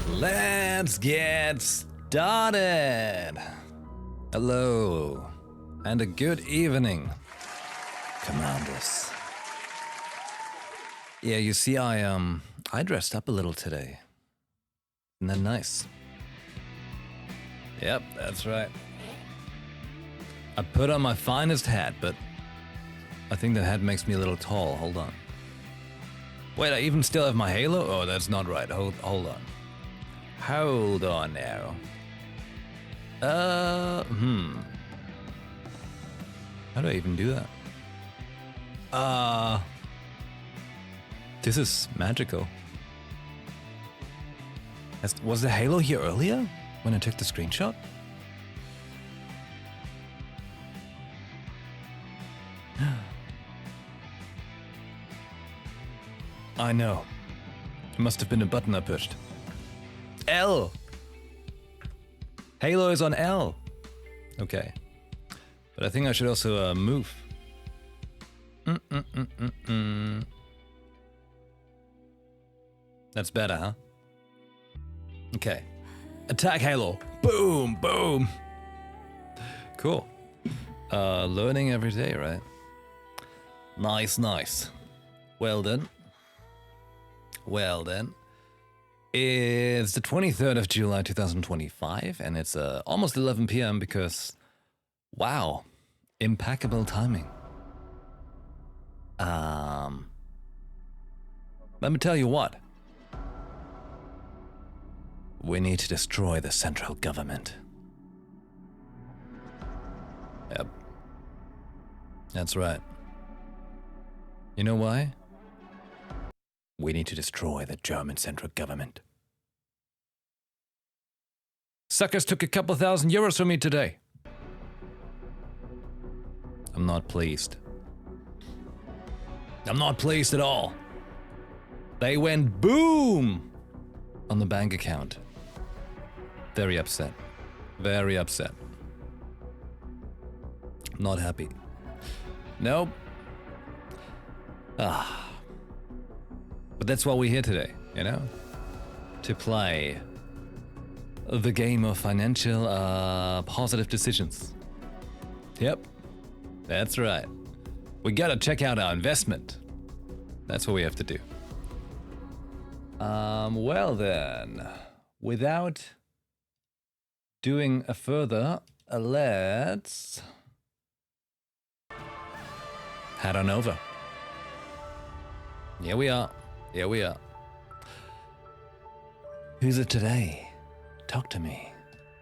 Let's get started. Hello, and a good evening, Commanders. Yeah, you see, I dressed up a little today. Isn't that nice? Yep, that's right. I put on my finest hat, but I think that hat makes me a little tall. Hold on. Wait, I even still have my halo? Oh, that's not right. Hold on. Hold on now. How do I even do that? This is magical. Was the halo here earlier when I took the screenshot? I know. It must have been a button I pushed. L! Halo is on L. Okay. But I think I should also move. That's better, huh? Okay. Attack Halo. Boom, boom. Cool. Learning every day, right? Nice, nice. Well done. Well then. It's the 23rd of July 2025 and it's almost 11 p.m. because, wow, impeccable timing. Let me tell you what. We need to destroy the central government. Yep. That's right. You know why? We need to destroy the German central government. Suckers took a couple €1,000 from me today. I'm not pleased. I'm not pleased at all. They went boom on the bank account. Very upset. Very upset. Not happy. Nope. But that's why we're here today, you know? To play the game of financial positive decisions. Yep, that's right. We gotta check out our investment. That's what we have to do. Well then, without doing a further, let's head on over. Here we are. Here we are. Who's it today? Talk to me.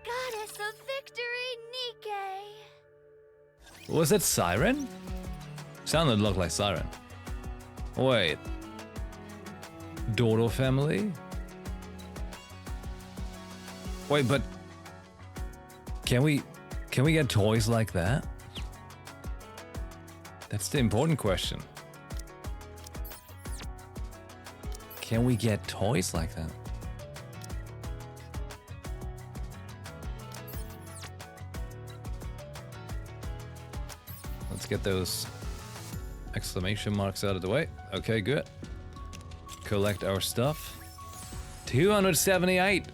Goddess of victory, NIKKE. Was that Siren? Sounded a lot like Siren. Wait. Dodo family? Wait, but can we get toys like that? That's the important question. Can we get toys like that? Let's get those exclamation marks out of the way. Okay, good. Collect our stuff. 278.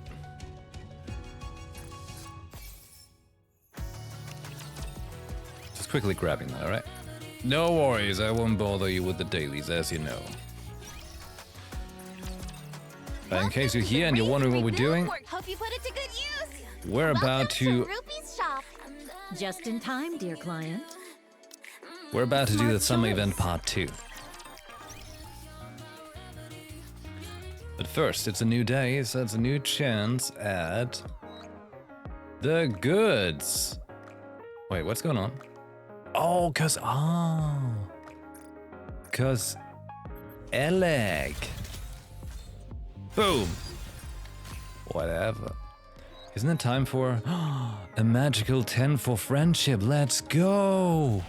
Just quickly grabbing that, alright? No worries, I won't bother you with the dailies, as you know. But in case you're here and you're wondering what we're doing, Hope you put it to good use. we're about to Rupee's shop. Just in time, dear client. We're about to do the summer event part 2. But first, it's a new day, so it's a new chance at the goods. Wait, what's going on? Oh, cause Eleg. Boom. Whatever. Isn't it time for a magical 10 for friendship? Let's go.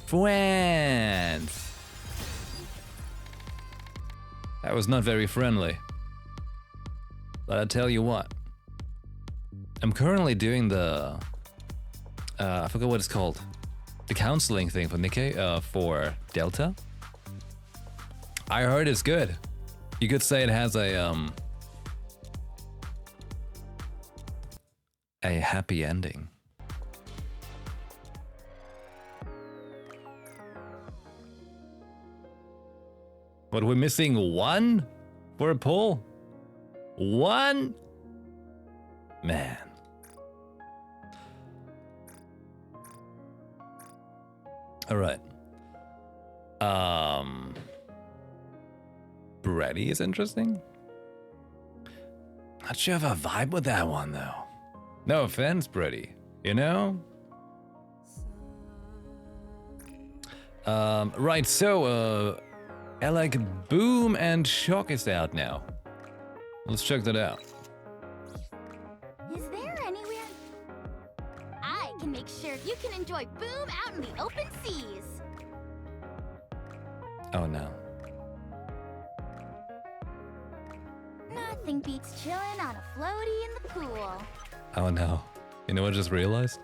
Friends. That was not very friendly. But I tell you what. I'm currently doing the I forgot what it's called. The counseling thing for NIKKE for Delta. I heard it's good. You could say it has a happy ending. But we're missing one for a pull? One? Man. All right. Brady is interesting. Not sure if I vibe with that one though. No offense, Brady. You know? Right, so Alec Boom and Shock is out now. Let's check that out. Is there anywhere I can make sure you can enjoy Boom out in the open seas? Oh no. Nothing beats chilling on a floaty in the pool. Oh no. You know what I just realized?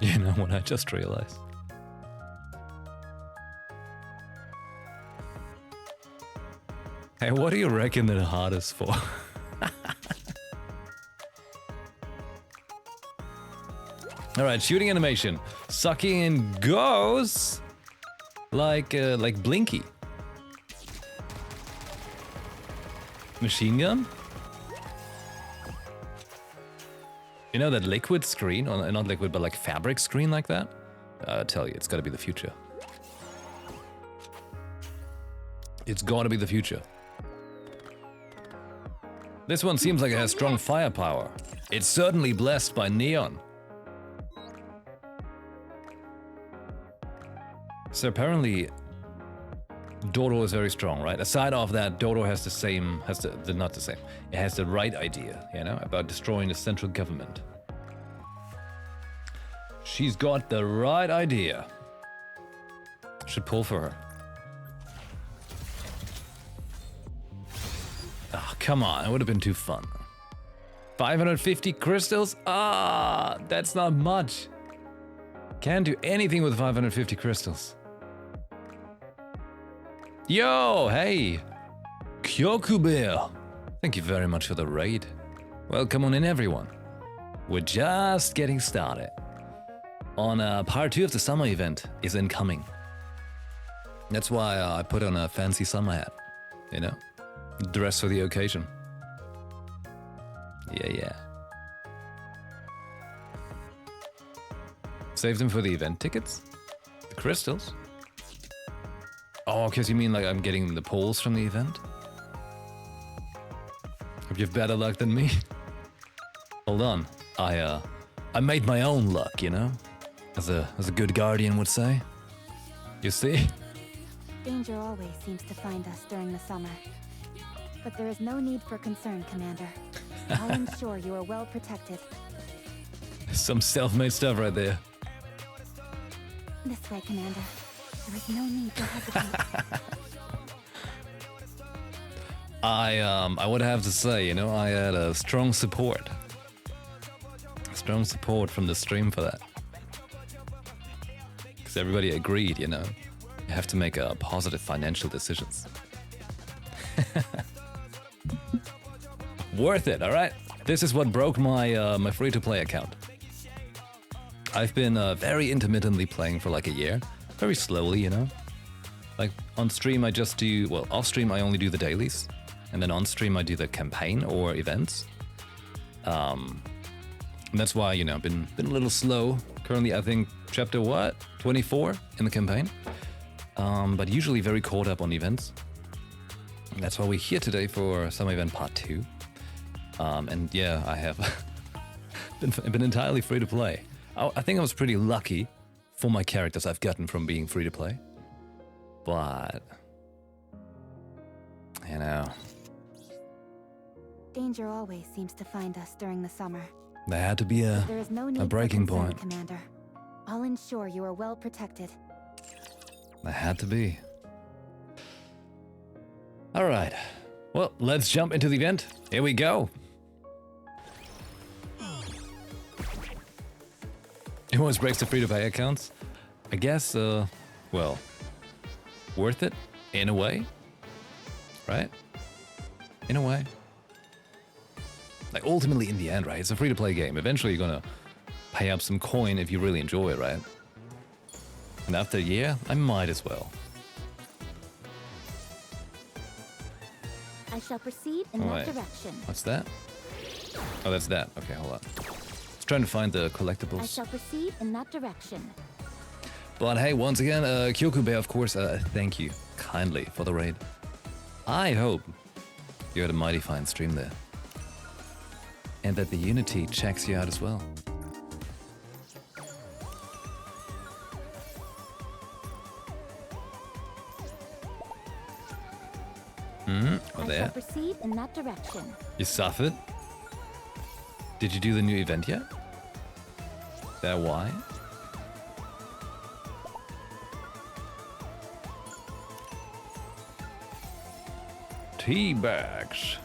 You know what I just realized? Hey, what do you reckon the hardest for? Alright, shooting animation. Sucking in goes like Blinky. Machine gun? You know that liquid screen, or not liquid, but like fabric screen like that? I tell you, it's gotta be the future. It's gotta be the future. This one seems like it has strong firepower. It's certainly blessed by neon. So apparently, Dodo is very strong, right? Aside of that, Dodo has not the same. It has the right idea, you know, about destroying the central government. She's got the right idea. Should pull for her. Oh, come on, it would have been too fun. 550 crystals? Ah, that's not much. Can't do anything with 550 crystals. Yo, hey! Kyokubir! Thank you very much for the raid. Welcome on in, everyone. We're just getting started. On part 2 of the summer event is incoming. That's why I put on a fancy summer hat, you know? Dress for the occasion. Yeah. Save them for the event tickets? The crystals? Oh, because you mean like I'm getting the pulls from the event? Hope you have better luck than me. Hold on. I made my own luck, you know? As a good guardian would say. You see? Danger always seems to find us during the summer. But there is no need for concern, Commander. I'll ensure you are well protected. Some self-made stuff right there. This way, Commander. There is no need to hesitate. I would have to say, you know, I had a strong support. Strong support from the stream for that. Because everybody agreed, you know. You have to make positive financial decisions. Worth it, alright? This is what broke my my free-to-play account. I've been very intermittently playing for like a year. Very slowly, you know? Like, on stream I just do... Well, off stream I only do the dailies. And then on stream I do the campaign or events. And that's why, you know, been a little slow. Currently, I think, chapter what? 24 in the campaign. But usually very caught up on events. And that's why we're here today for Summer Event Part 2. And yeah, I have been entirely free to play. I think I was pretty lucky for my characters I've gotten from being free to play. But, you know. Danger always seems to find us during the summer. There had to be a breaking point. Commander. I'll ensure you are well protected. There had to be. Alright. Well, let's jump into the event. Here we go. It always breaks the free-to-play accounts. I guess, well, worth it in a way. right? In a way. Like, ultimately, in the end, right? It's a free-to-play game. Eventually, you're gonna pay up some coin if you really enjoy it, right? And after a year, I might as well. I shall proceed in that direction. What's that? Oh, that's that. Okay, hold on. I was trying to find the collectibles. I shall proceed in that direction. But hey, once again, Kyoku Bear, of course, thank you kindly for the raid. I hope you had a mighty fine stream there. And that the Unity checks you out as well. Oh, there. I shall proceed in that direction. You suffered? Did you do the new event yet? Is that why? Tea bags.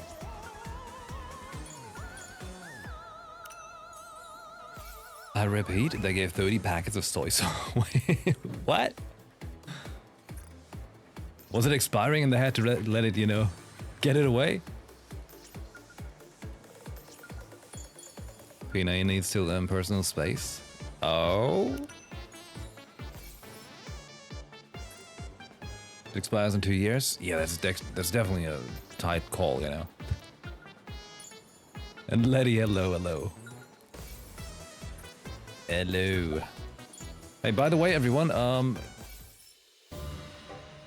I repeat, they gave 30 packets of soy sauce. What? Was it expiring and they had to let it, you know, get it away? Pina, you need still personal space. Oh? It expires in 2 years? Yeah, that's definitely a tight call, you know. And Letty, hello, hello. Hello. Hey, by the way, everyone,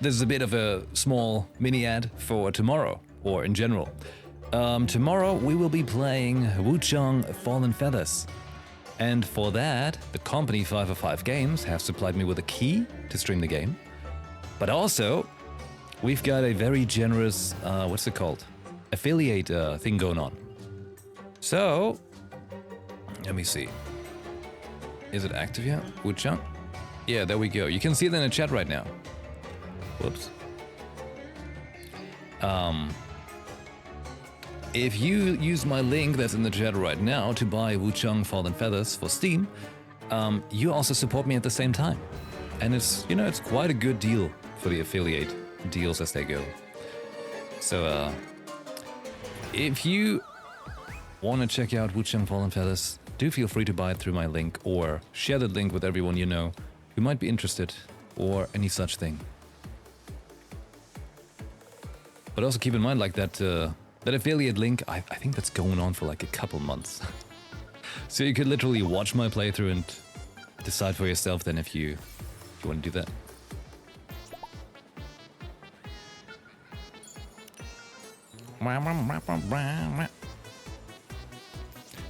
this is a bit of a small mini ad for tomorrow, or in general. Tomorrow we will be playing Wuchang Fallen Feathers. And for that, the company 505 Games have supplied me with a key to stream the game. But also, we've got a very generous, what's it called? Affiliate thing going on. So, let me see. Is it active yet? Wuchang? Yeah, there we go. You can see it in the chat right now. Whoops. If you use my link that's in the chat right now to buy Wuchang Fallen Feathers for Steam, you also support me at the same time. And it's, you know, it's quite a good deal for the affiliate deals as they go. So, if you want to check out Wuchang Fallen Feathers, do feel free to buy it through my link or share the link with everyone you know who might be interested or any such thing. But also keep in mind, like, that that affiliate link, I think that's going on for like a couple months. So you could literally watch my playthrough and decide for yourself then if you want to do that.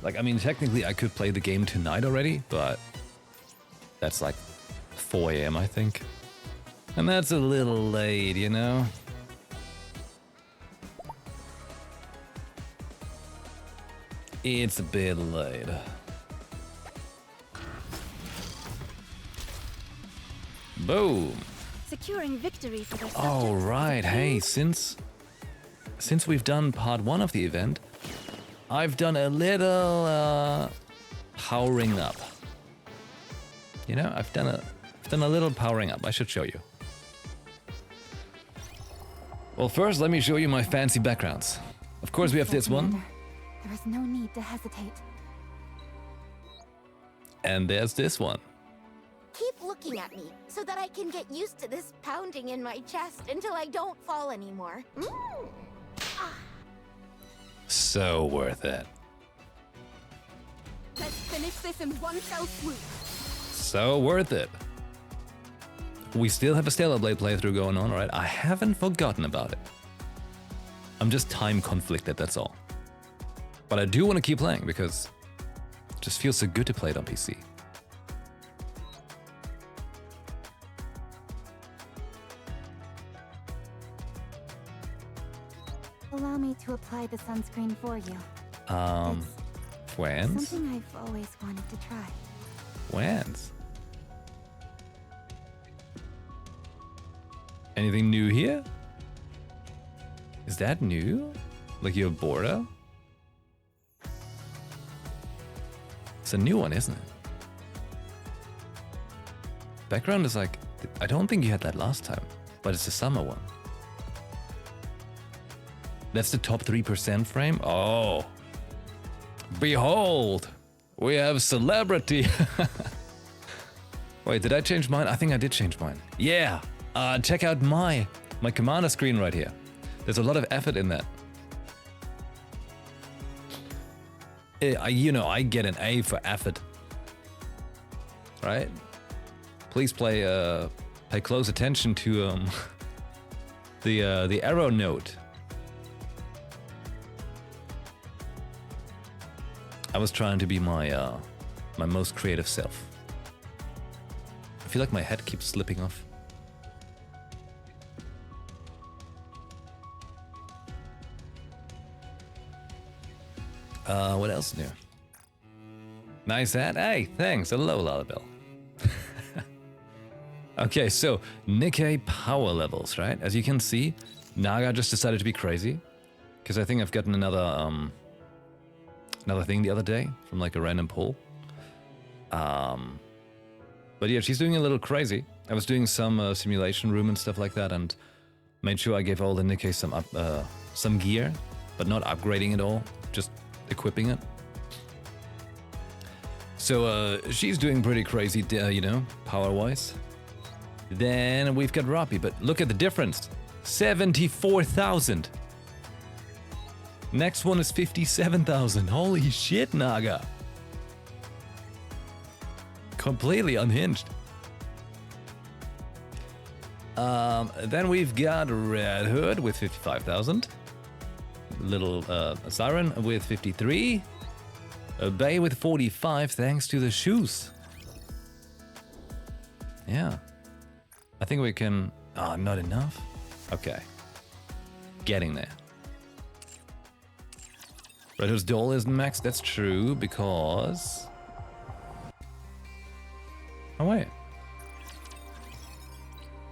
Like, I mean, technically I could play the game tonight already, but that's like 4 AM, I think. And that's a little late, you know? It's a bit late. Boom. Securing victory for the subjects. All right. Hey, since we've done part 1 of the event, I've done a little powering up. You know, I've done a little powering up. I should show you. Well, first let me show you my fancy backgrounds. Of course, we have this one. There is no need to hesitate. And there's this one. Keep looking at me so that I can get used to this pounding in my chest until I don't fall anymore. So worth it. Let's finish this in one fell swoop. So worth it. We still have a Stellar Blade playthrough going on, alright? I haven't forgotten about it. I'm just time conflicted, that's all. But I do want to keep playing because it just feels so good to play it on PC. Allow me to apply the sunscreen for you. Whens? Something I've always wanted to try. Whens? Anything new here? Is that new? Like your Border? It's a new one, isn't it? Background is like, I don't think you had that last time, but it's a summer one. That's the top 3% frame? Oh. Behold! We have celebrity! Wait, did I change mine? I think I did change mine. Yeah! Check out my commander screen right here. There's a lot of effort in that. You know, I get an A for effort. Right? Please pay close attention to the arrow note. I was trying to be my my most creative self. I feel like my head keeps slipping off. What else new? Nice hat. Hey, thanks. Hello, Lalabelle. Okay, so NIKKE power levels, right? As you can see, Naga just decided to be crazy. Because I think I've gotten another thing the other day from like a random poll. But yeah, she's doing a little crazy. I was doing some simulation room and stuff like that, and made sure I gave all the NIKKE some gear, but not upgrading it all, just equipping it. So she's doing pretty crazy, you know, power-wise. Then we've got Robbie, but look at the difference. 74,000. Next one is 57,000. Holy shit, Naga. Completely unhinged. Then we've got Red Hood with 55,000. Little Siren with 53. Bay with 45 thanks to the shoes. Yeah. I think we can... Oh, not enough? Okay. Getting there. Red Hood's doll isn't maxed. That's true, because... Oh, wait.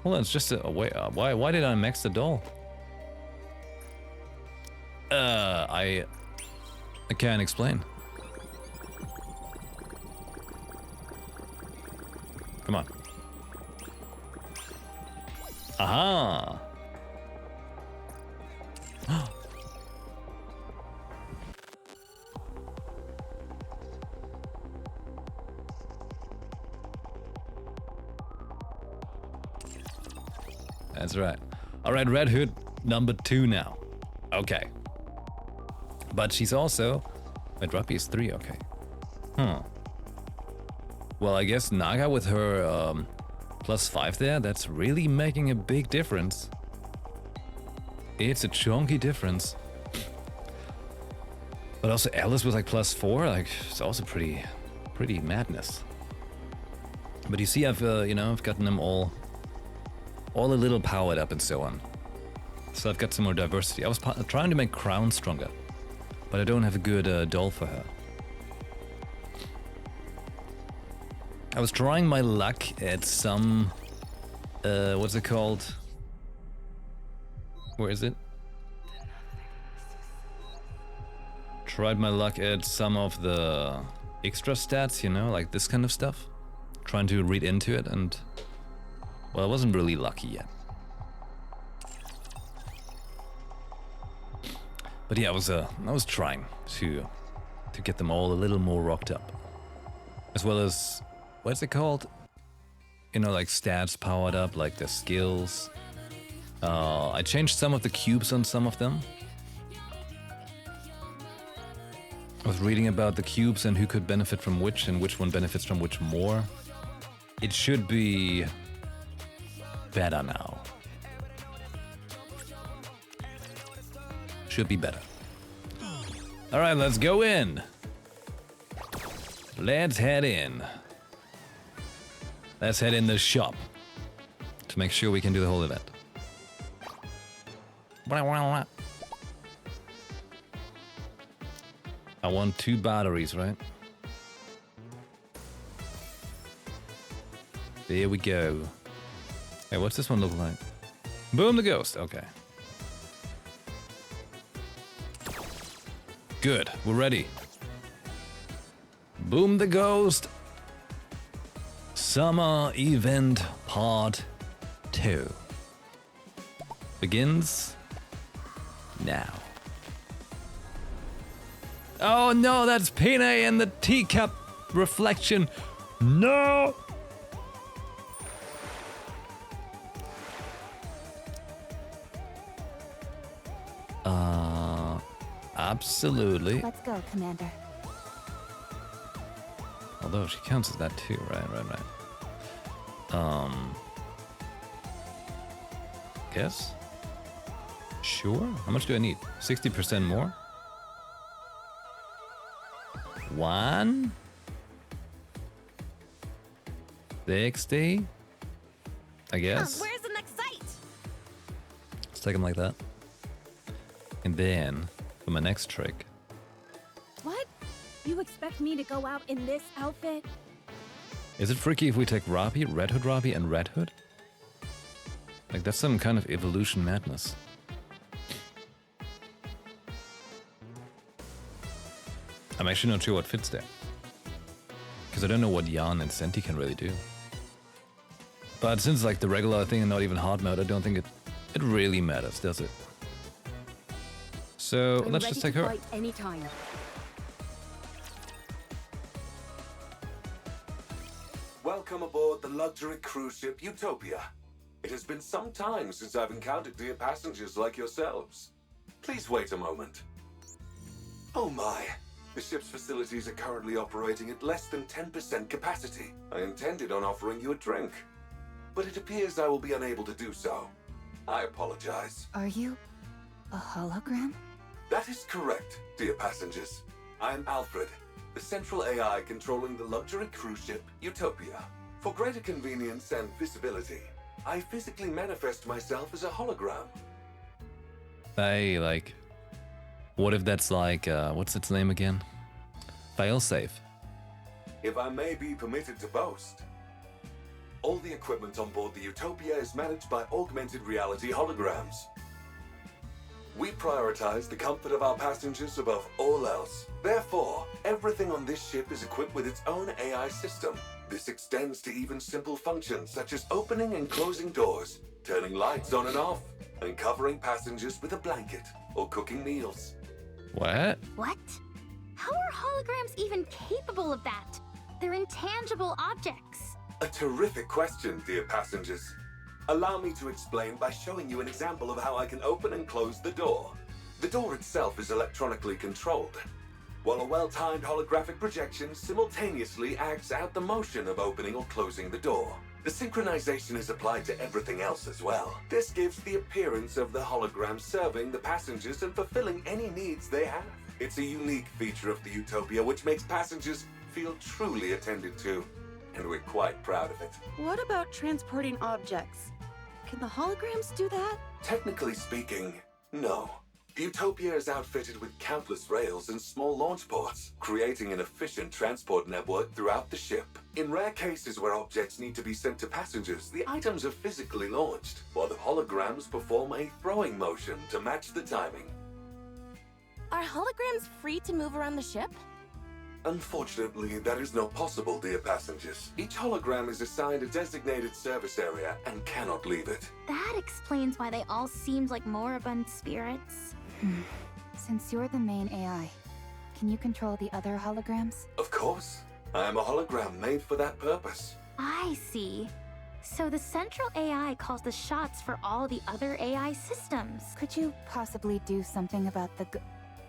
Hold on, it's just a... Oh, wait, why did I max the doll? I can't explain. Come on. Aha! That's right. Alright, Red Hood number 2 now. Okay. But she's also... Wait, Ruppy is 3, okay. Well, I guess Naga with her +5 there, that's really making a big difference. It's a chunky difference. But also Alice with like +4, like, it's also pretty madness. But you see, I've, you know, I've gotten them all a little powered up and so on. So I've got some more diversity. I was trying to make Crown stronger, but I don't have a good doll for her. I was trying my luck at some... what's it called? Where is it? Tried my luck at some of the extra stats, you know, like this kind of stuff. Trying to read into it, and... Well, I wasn't really lucky yet. But yeah, I was trying to get them all a little more rocked up. As well as... What's it called? You know, like stats powered up, like the skills. I changed some of the cubes on some of them. I was reading about the cubes and who could benefit from which and which one benefits from which more. It should be better now. Should be better. Alright, let's go in. Let's head in. Let's head in the shop to make sure we can do the whole event. I want 2 batteries, right? There we go. Hey, what's this one look like? Boom the ghost, okay. Good, we're ready. Boom the ghost. Summer Event Part 2 begins now. Oh no, that's Pene in the teacup reflection. No! Absolutely. Let's go, Commander. Although she counts as that too, right. Guess? Sure? How much do I need? 60% more? 1? 60? I guess. Where's the next site? Let's take them like that. And then, for my next trick. What? You expect me to go out in this outfit? Is it freaky if we take Rabi, Red Hood, and Red Hood? Like, that's some kind of evolution madness. I'm actually not sure what fits there. Because I don't know what Jan and Senti can really do. But since it's like the regular thing and not even hard mode, I don't think it really matters, does it? So let's just take her. Anytime. Welcome aboard the luxury cruise ship Utopia. It has been some time since I've encountered dear passengers like yourselves. Please wait a moment. Oh my. The ship's facilities are currently operating at less than 10% capacity. I intended on offering you a drink, but it appears I will be unable to do so. I apologize. Are you a hologram? That is correct, dear passengers. I am Alfred, the central AI controlling the luxury cruise ship Utopia. For greater convenience and visibility, I physically manifest myself as a hologram. Hey, like, what if that's like, what's its name again? Failsafe. If I may be permitted to boast, all the equipment on board the Utopia is managed by augmented reality holograms. We prioritize the comfort of our passengers above all else. Therefore, everything on this ship is equipped with its own AI system. This extends to even simple functions such as opening and closing doors, turning lights on and off, and covering passengers with a blanket or cooking meals. What? What? How are holograms even capable of that? They're intangible objects. A terrific question, dear passengers. Allow me to explain by showing you an example of how I can open and close the door. The door itself is electronically controlled, while a well-timed holographic projection simultaneously acts out the motion of opening or closing the door. The synchronization is applied to everything else as well. This gives the appearance of the hologram serving the passengers and fulfilling any needs they have. It's a unique feature of the Utopia which makes passengers feel truly attended to, and we're quite proud of it. What about transporting objects? Can the holograms do that? Technically speaking, no. Utopia is outfitted with countless rails and small launch ports, creating an efficient transport network throughout the ship. In rare cases where objects need to be sent to passengers, the items are physically launched, while the holograms perform a throwing motion to match the timing. Are holograms free to move around the ship? Unfortunately, that is not possible, dear passengers. Each hologram is assigned a designated service area and cannot leave it. That explains why they all seemed like moribund spirits. Since you're the main AI, can you control the other holograms? Of course. I am a hologram made for that purpose. I see. So the central AI calls the shots for all the other AI systems. Could you possibly do something about the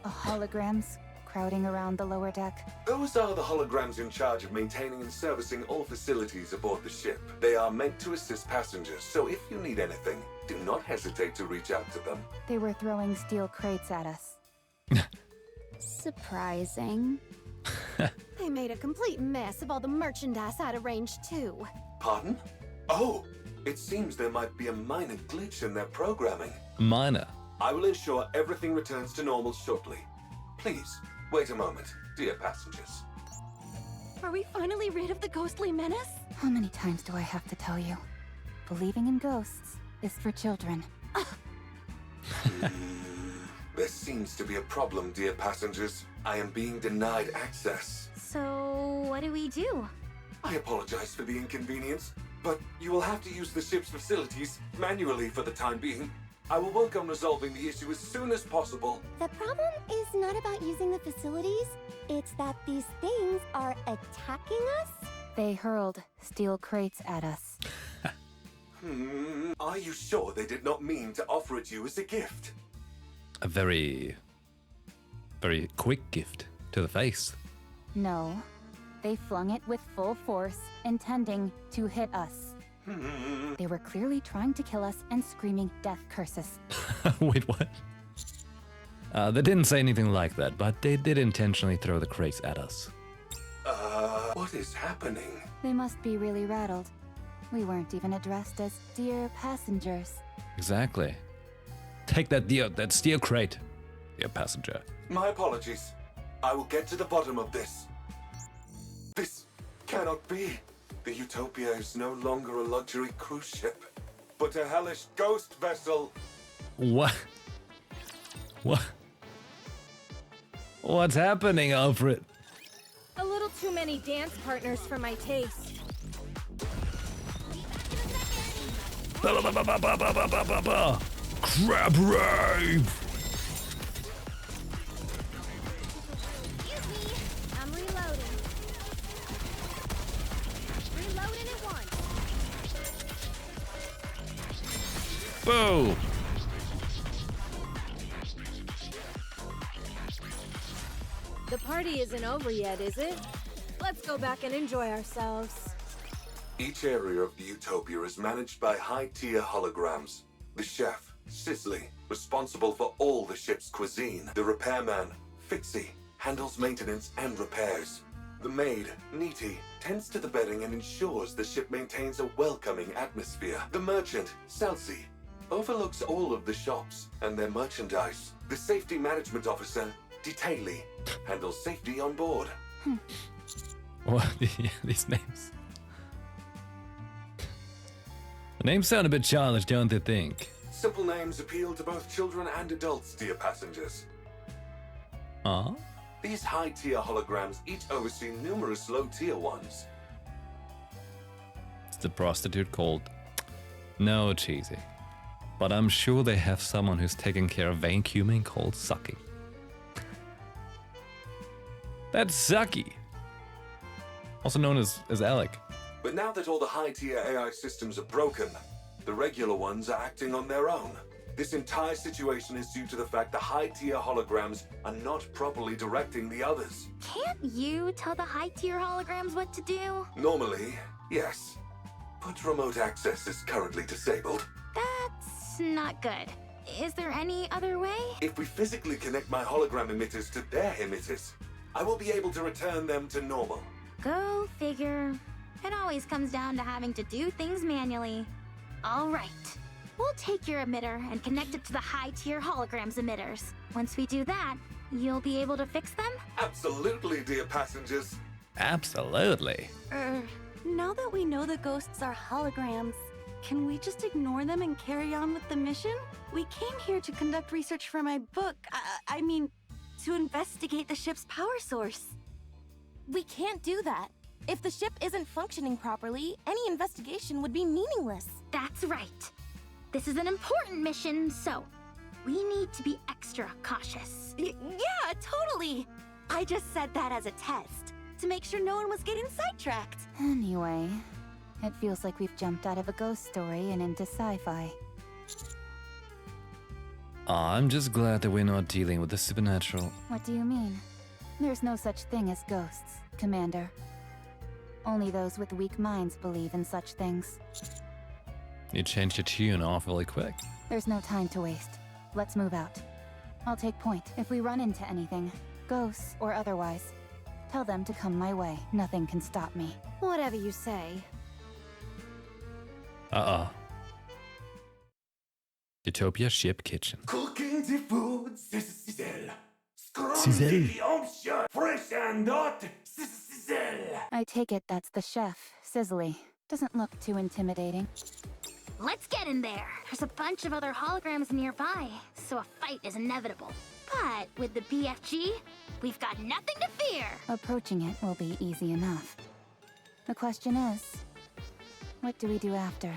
holograms crowding around the lower deck? Those are the holograms in charge of maintaining and servicing all facilities aboard the ship. They are meant to assist passengers, so if you need anything, do not hesitate to reach out to them. They were throwing steel crates at us. Surprising. They made a complete mess of all the merchandise I'd arranged too. Pardon? Oh, it seems there might be a minor glitch in their programming. Minor. I will ensure everything returns to normal shortly. Please, wait a moment, dear passengers. Are we finally rid of the ghostly menace? How many times do I have to tell you? Believing in ghosts is for children. There seems to be a problem, dear passengers. I am being denied access. So what do we do? I apologize for the inconvenience, but you will have to use the ship's facilities manually for the time being. I will work on resolving the issue as soon as possible. The problem is not about using the facilities. It's that these things are attacking us. They hurled steel crates at us. Are you sure they did not mean to offer it you as a gift? A very, very quick gift to the face. No, they flung it with full force, intending to hit us. They were clearly trying to kill us and screaming death curses. Wait, what? They didn't say anything like that, but they did intentionally throw the crates at us. What is happening? They must be really rattled. We weren't even addressed as dear passengers. Exactly. Take that steel crate, dear passenger. My apologies. I will get to the bottom of this. This cannot be. The Utopia is no longer a luxury cruise ship, but a hellish ghost vessel. What? What? What's happening, Alfred? A little too many dance partners for my taste. Crab rave! Excuse me, I'm reloading. Reloading at once. Boom! The party isn't over yet, is it? Let's go back and enjoy ourselves. Each area of the Utopia is managed by high-tier holograms. The chef, Sisley, responsible for all the ship's cuisine. The repairman, Fitzy, handles maintenance and repairs. The maid, Neety, tends to the bedding and ensures the ship maintains a welcoming atmosphere. The merchant, Salsy, overlooks all of the shops and their merchandise. The safety management officer, Detaily, handles safety on board. What? Yeah, these names. The names sound a bit childish, don't they think? Simple names appeal to both children and adults, dear passengers. Huh? These high-tier holograms each oversee numerous low-tier ones. It's the prostitute called... No, cheesy. But I'm sure they have someone who's taking care of vacuuming called Sucky. That's Sucky! Also known as Alec. But now that all the high-tier AI systems are broken, the regular ones are acting on their own. This entire situation is due to the fact the high-tier holograms are not properly directing the others. Can't you tell the high-tier holograms what to do? Normally, yes. But remote access is currently disabled. That's not good. Is there any other way? If we physically connect my hologram emitters to their emitters, I will be able to return them to normal. Go figure. It always comes down to having to do things manually. All right. We'll take your emitter and connect it to the high-tier holograms emitters. Once we do that, you'll be able to fix them? Absolutely, dear passengers. Absolutely. Now that we know the ghosts are holograms, can we just ignore them and carry on with the mission? We came here to conduct research for my book. I mean, to investigate the ship's power source. We can't do that. If the ship isn't functioning properly, any investigation would be meaningless. That's right. This is an important mission, so we need to be extra cautious. Yeah, totally. I just said that as a test, to make sure no one was getting sidetracked. Anyway, it feels like we've jumped out of a ghost story and into sci-fi. I'm just glad that we're not dealing with the supernatural. What do you mean? There's no such thing as ghosts, Commander. Only those with weak minds believe in such things. You changed your tune awfully quick. There's no time to waste. Let's move out. I'll take point. If we run into anything, ghosts or otherwise, tell them to come my way. Nothing can stop me. Whatever you say. Utopia Ship Kitchen. Cooking the food, Sizzle. Sizzle. Fresh and hot, Sizzle. I take it that's the chef, Sizzly. Doesn't look too intimidating. Let's get in there. There's a bunch of other holograms nearby, so a fight is inevitable. But with the BFG, we've got nothing to fear. Approaching it will be easy enough. The question is, what do we do after?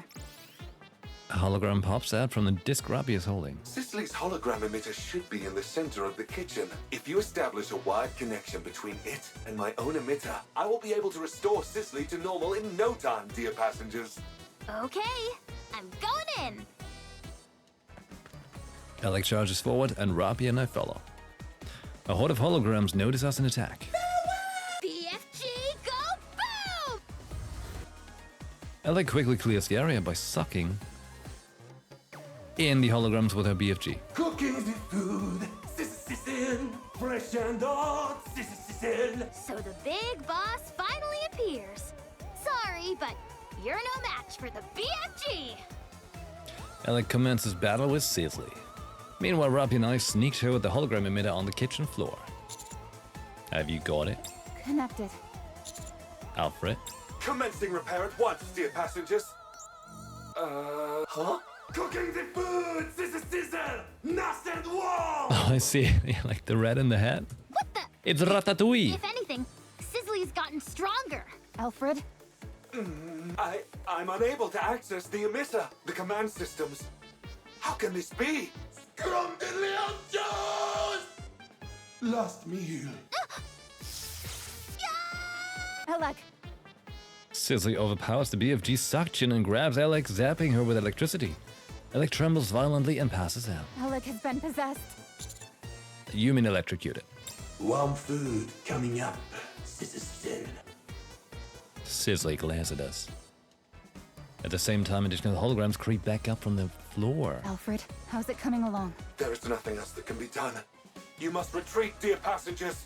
A hologram pops out from the disc Robbie is holding. Cicely's hologram emitter should be in the center of the kitchen. If you establish a wired connection between it and my own emitter, I will be able to restore Cicely to normal in no time, dear passengers. Okay, I'm going in. Alec charges forward, and Robbie and I follow. A horde of holograms notice us and attack. BFG, go boom! Alec quickly clears the area by sucking in the holograms with her BFG. Cooking the food, sizzle, fresh and hot, sizzle. So the big boss finally appears. Sorry, but you're no match for the BFG. Alec commences battle with Cicely. Meanwhile, Robbie and I sneaked her with the hologram emitter on the kitchen floor. Have you got it, Connected. Alfred? Commencing repair at once, dear passengers. Huh? Cooking the food, sizzle, nice and warm. Oh, I see. Like the red in the hat? What the? It's Ratatouille! If anything, Cicely's gotten stronger. Alfred? I'm unable to access the emitter, the command systems. How can this be? Last meal. Alec! Cicely overpowers the BFG suction and grabs Alec, zapping her with electricity. Alec trembles violently and passes out. Alec has been possessed. You mean electrocuted. Warm food coming up, sizzle. Cicely glares at us. At the same time, additional holograms creep back up from the floor. Alfred, how's it coming along? There is nothing else that can be done. You must retreat, dear passengers.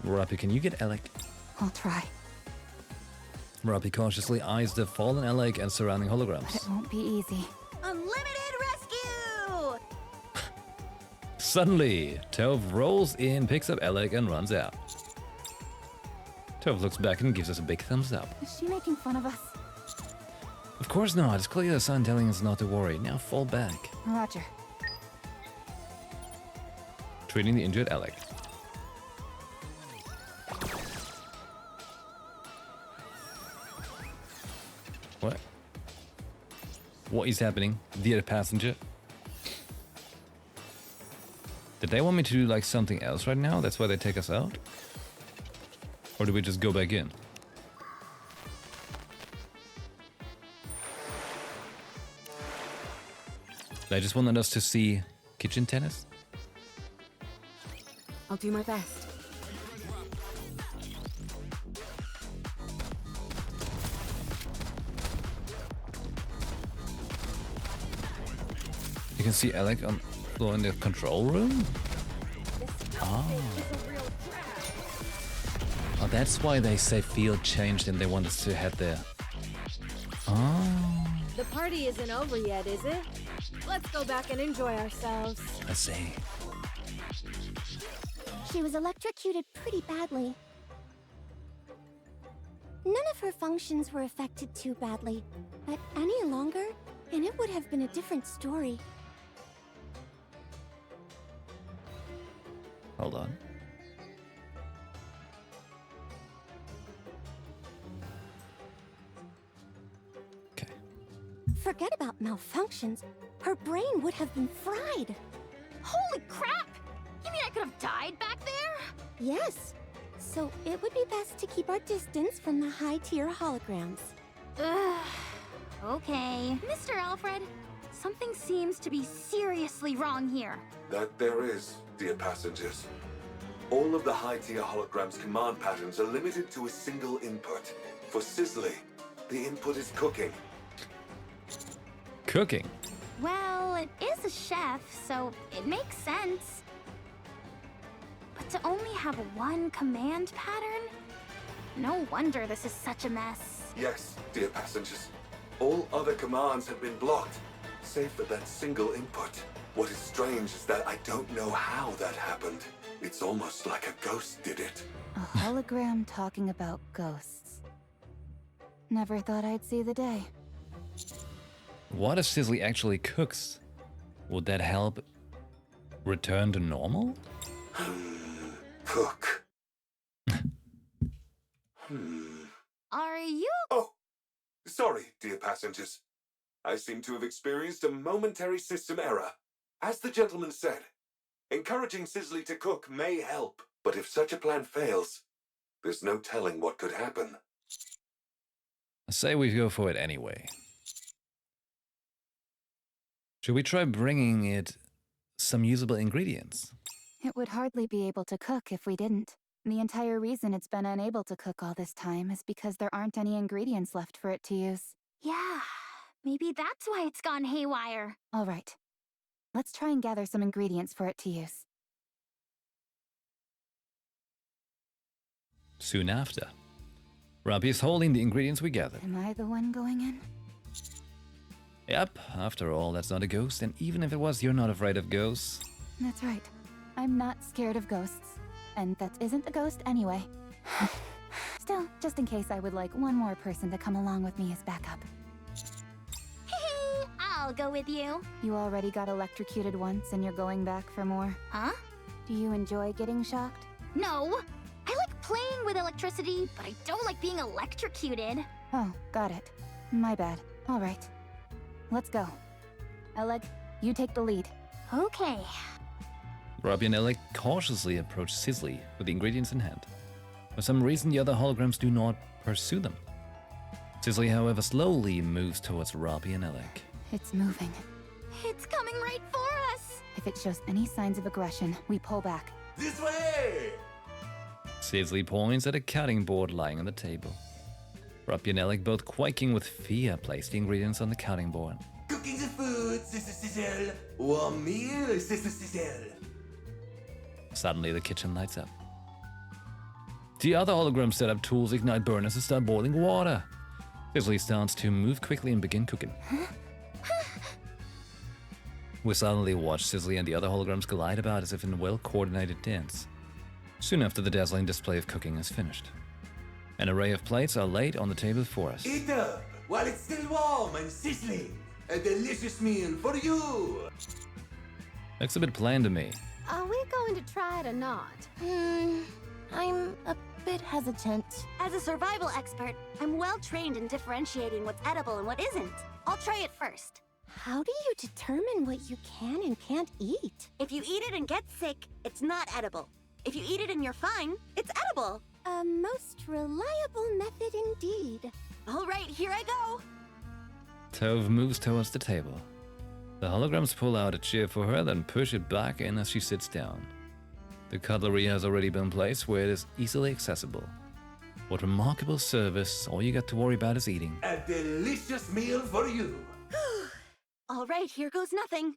Robbie, can you get Alec? I'll try, Robbie cautiously eyes the fallen Alec and surrounding but holograms. it won't be easy. Unlimited rescue! Suddenly, Tove rolls in, picks up Alec, and runs out. Tove looks back and gives us a big thumbs up. Is she making fun of us? Of course not. It's clear the sign telling us not to worry. Now fall back. Roger. Treating the injured Alec. What? What is happening, dear passenger? Did they want me to do like something else right now? That's why they take us out? Or do we just go back in? They just wanted us to see kitchen tennis? I'll do my best. You can see Alec on floor in the control room? Oh, that's why they say field changed and they want us to head there. Oh, The party isn't over yet, is it? Let's go back and enjoy ourselves. I see. She was electrocuted pretty badly. None of her functions were affected too badly, but any longer, and it would have been a different story. Hold on. Okay. Forget about malfunctions. Her brain would have been fried. Holy crap! You mean I could have died back there? Yes. So it would be best to keep our distance from the high-tier holograms. Ugh. Okay. Mr. Alfred, something seems to be seriously wrong here. That there is, dear passengers. All of the high-tier holograms command patterns are limited to a single input. For Cicely, the input is cooking. Cooking. Well, it is a chef, so it makes sense. But to only have one command pattern? No wonder this is such a mess. Yes, dear passengers. All other commands have been blocked, save for that single input. What is strange is that I don't know how that happened. It's almost like a ghost did it. A hologram talking about ghosts. Never thought I'd see the day. What if Cicely actually cooks? Would that help return to normal? Cook. Are you? Oh, sorry, dear passengers. I seem to have experienced a momentary system error. As the gentleman said, encouraging Sisley to cook may help, but if such a plan fails, there's no telling what could happen. I say we go for it anyway. Should we try bringing it some usable ingredients? It would hardly be able to cook if we didn't. The entire reason it's been unable to cook all this time is because there aren't any ingredients left for it to use. Yeah, maybe that's why it's gone haywire. All right. Let's try and gather some ingredients for it to use. Soon after, Robbie is holding the ingredients we gathered. Am I the one going in? Yep, after all, that's not a ghost, and even if it was, you're not afraid of ghosts. That's right. I'm not scared of ghosts. And that isn't a ghost anyway. Still, just in case, I would like one more person to come along with me as backup. I'll go with you. You already got electrocuted once and you're going back for more. Huh? Do you enjoy getting shocked? No. I like playing with electricity, but I don't like being electrocuted. Oh, got it. My bad. All right. Let's go. Eleg, you take the lead. Okay. Robbie and Alec cautiously approach Sisley with the ingredients in hand. For some reason, the other holograms do not pursue them. Sisley, however, slowly moves towards Robbie and Alec. It's moving. It's coming right for us. If it shows any signs of aggression, we pull back. This way! Sisley points at a cutting board lying on the table. Robbie and Alec, both quaking with fear, place the ingredients on the cutting board. Cooking the food, Sister Sizzle. Warm meal, Sister Sizzle. Suddenly, the kitchen lights up. The other holograms set up tools, ignite burners, and start boiling water. Sisley starts to move quickly and begin cooking. We suddenly watch Sisley and the other holograms glide about as if in a well-coordinated dance. Soon after, the dazzling display of cooking is finished. An array of plates are laid on the table for us. Eat up while it's still warm and sizzling. A delicious meal for you. Looks a bit bland to me. Are we going to try it or not? I'm a bit hesitant. As a survival expert, I'm well trained in differentiating what's edible and what isn't. I'll try it first. How do you determine what you can and can't eat? If you eat it and get sick, it's not edible. If you eat it and you're fine, it's edible. A most reliable method indeed. All right, here I go. Tove moves towards the table. The holograms pull out a chair for her, then push it back in as she sits down. The cutlery has already been placed where it is easily accessible. What remarkable service, all you got to worry about is eating. A delicious meal for you. All right, here goes nothing.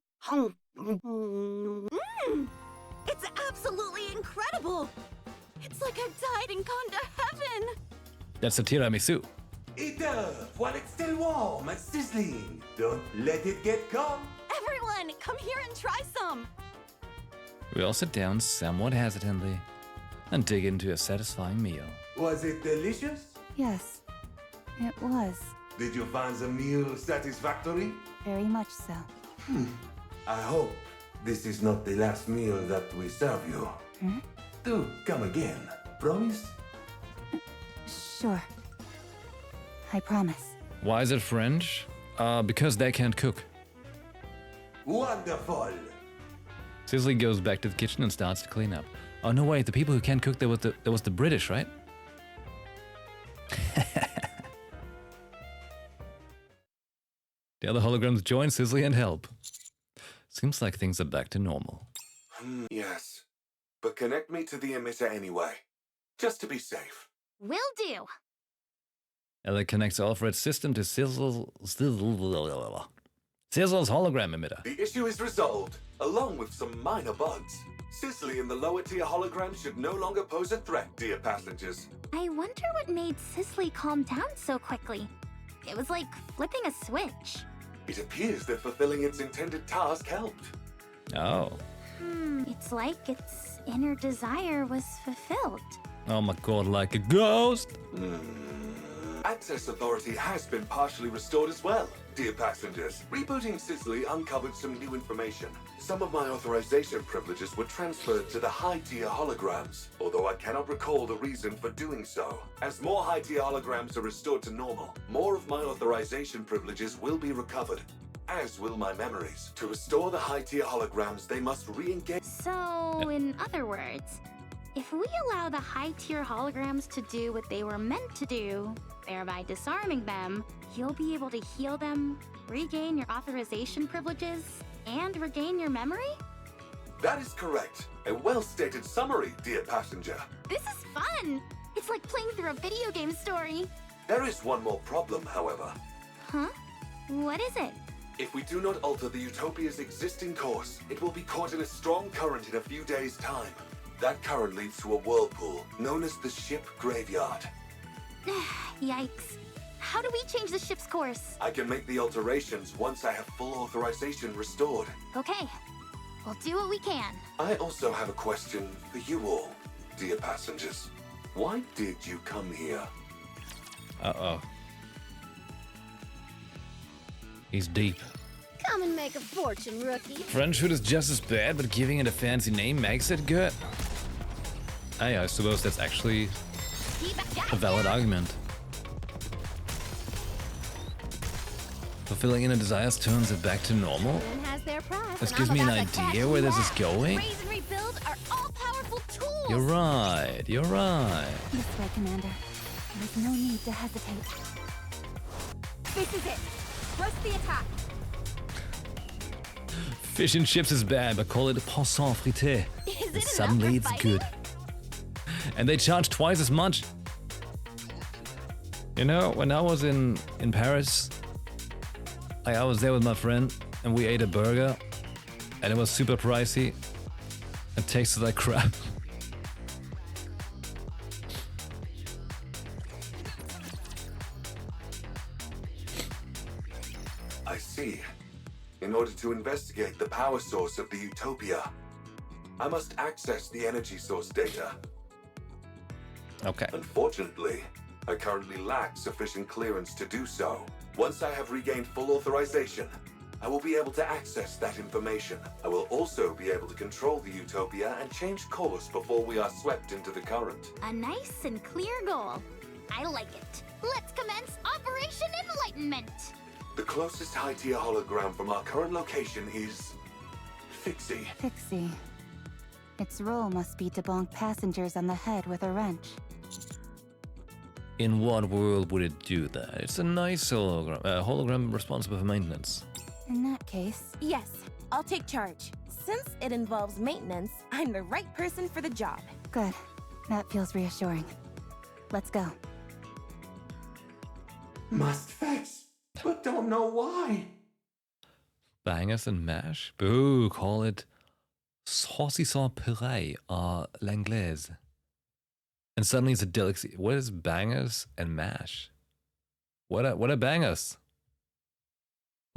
It's absolutely incredible. It's like I've died and gone to heaven. That's a tiramisu. Eat up while it's still warm and sizzling. Don't let it get cold. Everyone, come here and try some. We all sit down somewhat hesitantly and dig into a satisfying meal. Was it delicious? Yes, it was. Did you find the meal satisfactory? Very much so. I hope this is not the last meal that we serve you. Do come again. Promise? Sure. I promise. Why is it French? Because they can't cook. Wonderful. Sisley goes back to the kitchen and starts to clean up. Oh no, wait, the people who can't cook, there was the British, right? The other holograms join Sisley and help. Seems like things are back to normal. Yes. But connect me to the emitter anyway. Just to be safe. Will do. Ella connects Alfred's system to Sizzle's hologram emitter. The issue is resolved, along with some minor bugs. Sisley and the lower tier hologram should no longer pose a threat, dear passengers. I wonder what made Sisley calm down so quickly. It was like flipping a switch. It appears that fulfilling its intended task helped. Oh. It's like its inner desire was fulfilled. Oh my god, like a ghost! Access authority has been partially restored as well. dear passengers. Rebooting Sisley uncovered some new information. Some of my authorization privileges were transferred to the high-tier holograms, although I cannot recall the reason for doing so. As more high-tier holograms are restored to normal, more of my authorization privileges will be recovered, as will my memories. To restore the high-tier holograms, they must re-engage. So, in other words, if we allow the high-tier holograms to do what they were meant to do, thereby disarming them, you'll be able to heal them, regain your authorization privileges, and regain your memory? That is correct. A well-stated summary, dear passenger. This is fun! It's like playing through a video game story. There is one more problem, however. Huh? What is it? If we do not alter the Utopia's existing course, it will be caught in a strong current in a few days' time. That current leads to a whirlpool, known as the ship graveyard. Yikes. How do we change the ship's course? I can make the alterations once I have full authorization restored. Okay, we'll do what we can. I also have a question for you all, dear passengers. Why did you come here? Uh-oh. He's deep. Come and make a fortune, rookie. Friendship is just as bad, but giving it a fancy name makes it good. Hey, I suppose that's actually a valid argument. Fulfilling inner desires turns it back to normal? Everyone has their price. This and gives I'm me an about to idea cash where this you is out. going. Raise and rebuild are all-powerful tools. You're right, you're right. This way, Commander. There's no need to hesitate. This is it. Thrust the attack. Fish and chips is bad, but call it a poisson frité. Is And it suddenly enough it's for fighting? good. And they charge twice as much. You know, when I was in Paris, I was there with my friend and we ate a burger and it was super pricey. It tasted like crap. I see. In order to investigate the power source of the Utopia, I must access the energy source data. Okay. Unfortunately, I currently lack sufficient clearance to do so. Once I have regained full authorization, I will be able to access that information. I will also be able to control the Utopia and change course before we are swept into the current. A nice and clear goal. I like it. Let's commence Operation Enlightenment. The closest high-tier hologram from our current location is Fixie. Pixie. Its role must be to bonk passengers on the head with a wrench. In what world would it do that? It's a nice hologram responsible for maintenance. In that case, Yes, I'll take charge. Since it involves maintenance, I'm the right person for the job. good. That feels reassuring. Let's go. Must fix, but don't know why. Bangers and mash? Boo, call it saucisson purée à l'anglaise. And suddenly it's a delicacy. What is bangers and mash? What are bangers?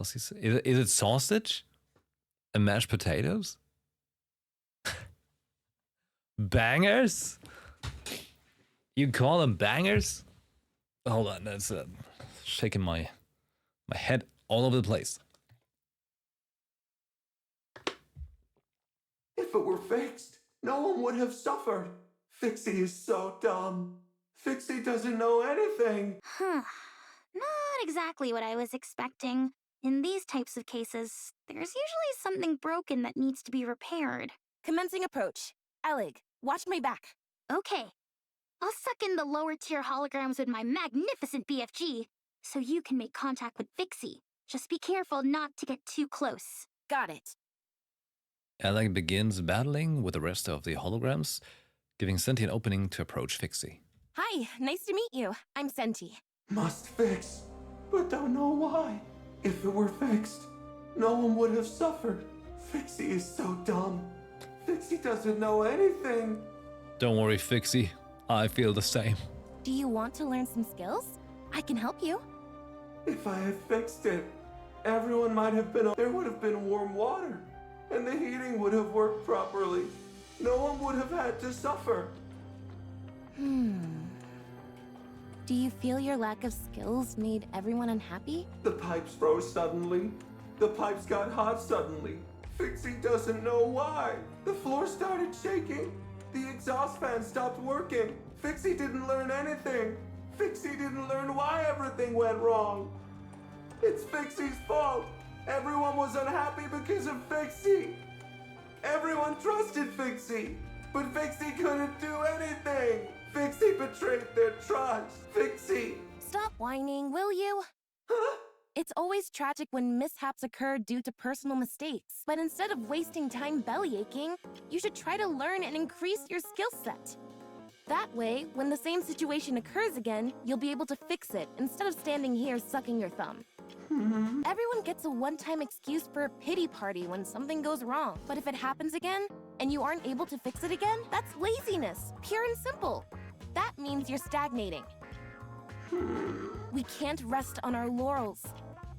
Is it sausage? And mashed potatoes? Bangers? You call them bangers? Hold on, that's shaking my head all over the place. If it were fixed, no one would have suffered. Fixie is so dumb. Fixie doesn't know anything. Huh. Not exactly what I was expecting. In these types of cases, there's usually something broken that needs to be repaired. Commencing approach. Elig, watch my back. Okay. I'll suck in the lower tier holograms with my magnificent BFG, so you can make contact with Fixie. Just be careful not to get too close. Got it. Alec begins battling with the rest of the holograms, giving Senti an opening to approach Fixie. Hi, nice to meet you. I'm Senti. Must fix, but don't know why. If it were fixed, no one would have suffered. Fixie is so dumb. Fixie doesn't know anything. Don't worry, Fixie. I feel the same. Do you want to learn some skills? I can help you. If I had fixed it, everyone might have been. There would have been warm water, and the heating would have worked properly. No one would have had to suffer. Do you feel your lack of skills made everyone unhappy? The pipes froze suddenly. The pipes got hot suddenly. Fixie doesn't know why. The floor started shaking. The exhaust fan stopped working. Fixie didn't learn anything. Fixie didn't learn why everything went wrong. It's Fixie's fault. Everyone was unhappy because of Fixie. Everyone trusted Fixie, but Fixie couldn't do anything. Fixie betrayed their trust. Fixie. Stop whining, will you? Huh? It's always tragic when mishaps occur due to personal mistakes. But instead of wasting time bellyaching, you should try to learn and increase your skill set. That way, when the same situation occurs again, you'll be able to fix it instead of standing here sucking your thumb. Everyone gets a one-time excuse for a pity party when something goes wrong. But if it happens again, and you aren't able to fix it again, that's laziness, pure and simple. That means you're stagnating. We can't rest on our laurels.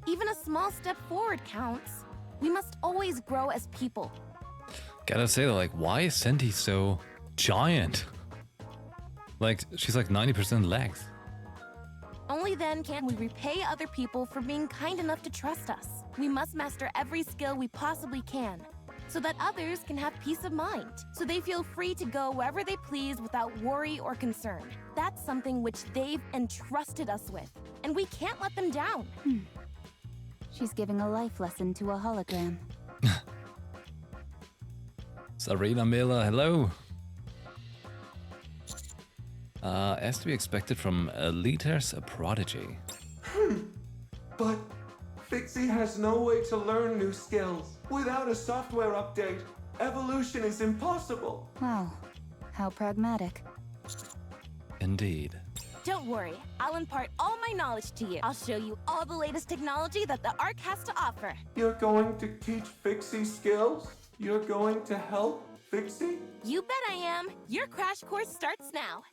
Even a small step forward counts. We must always grow as people. Gotta say, like, why is Senti so giant? Like, she's like 90% legs. Only then can we repay other people for being kind enough to trust us. We must master every skill we possibly can, so that others can have peace of mind, so they feel free to go wherever they please without worry or concern. That's something which they've entrusted us with, and we can't let them down. She's giving a life lesson to a hologram. Sarina Miller, hello. As to be expected from Eliter's prodigy. But Fixie has no way to learn new skills. Without a software update, evolution is impossible. Wow, how pragmatic. Indeed. Don't worry, I'll impart all my knowledge to you. I'll show you all the latest technology that the Ark has to offer. You're going to teach Fixie skills? You're going to help Fixie? You bet I am. Your crash course starts now.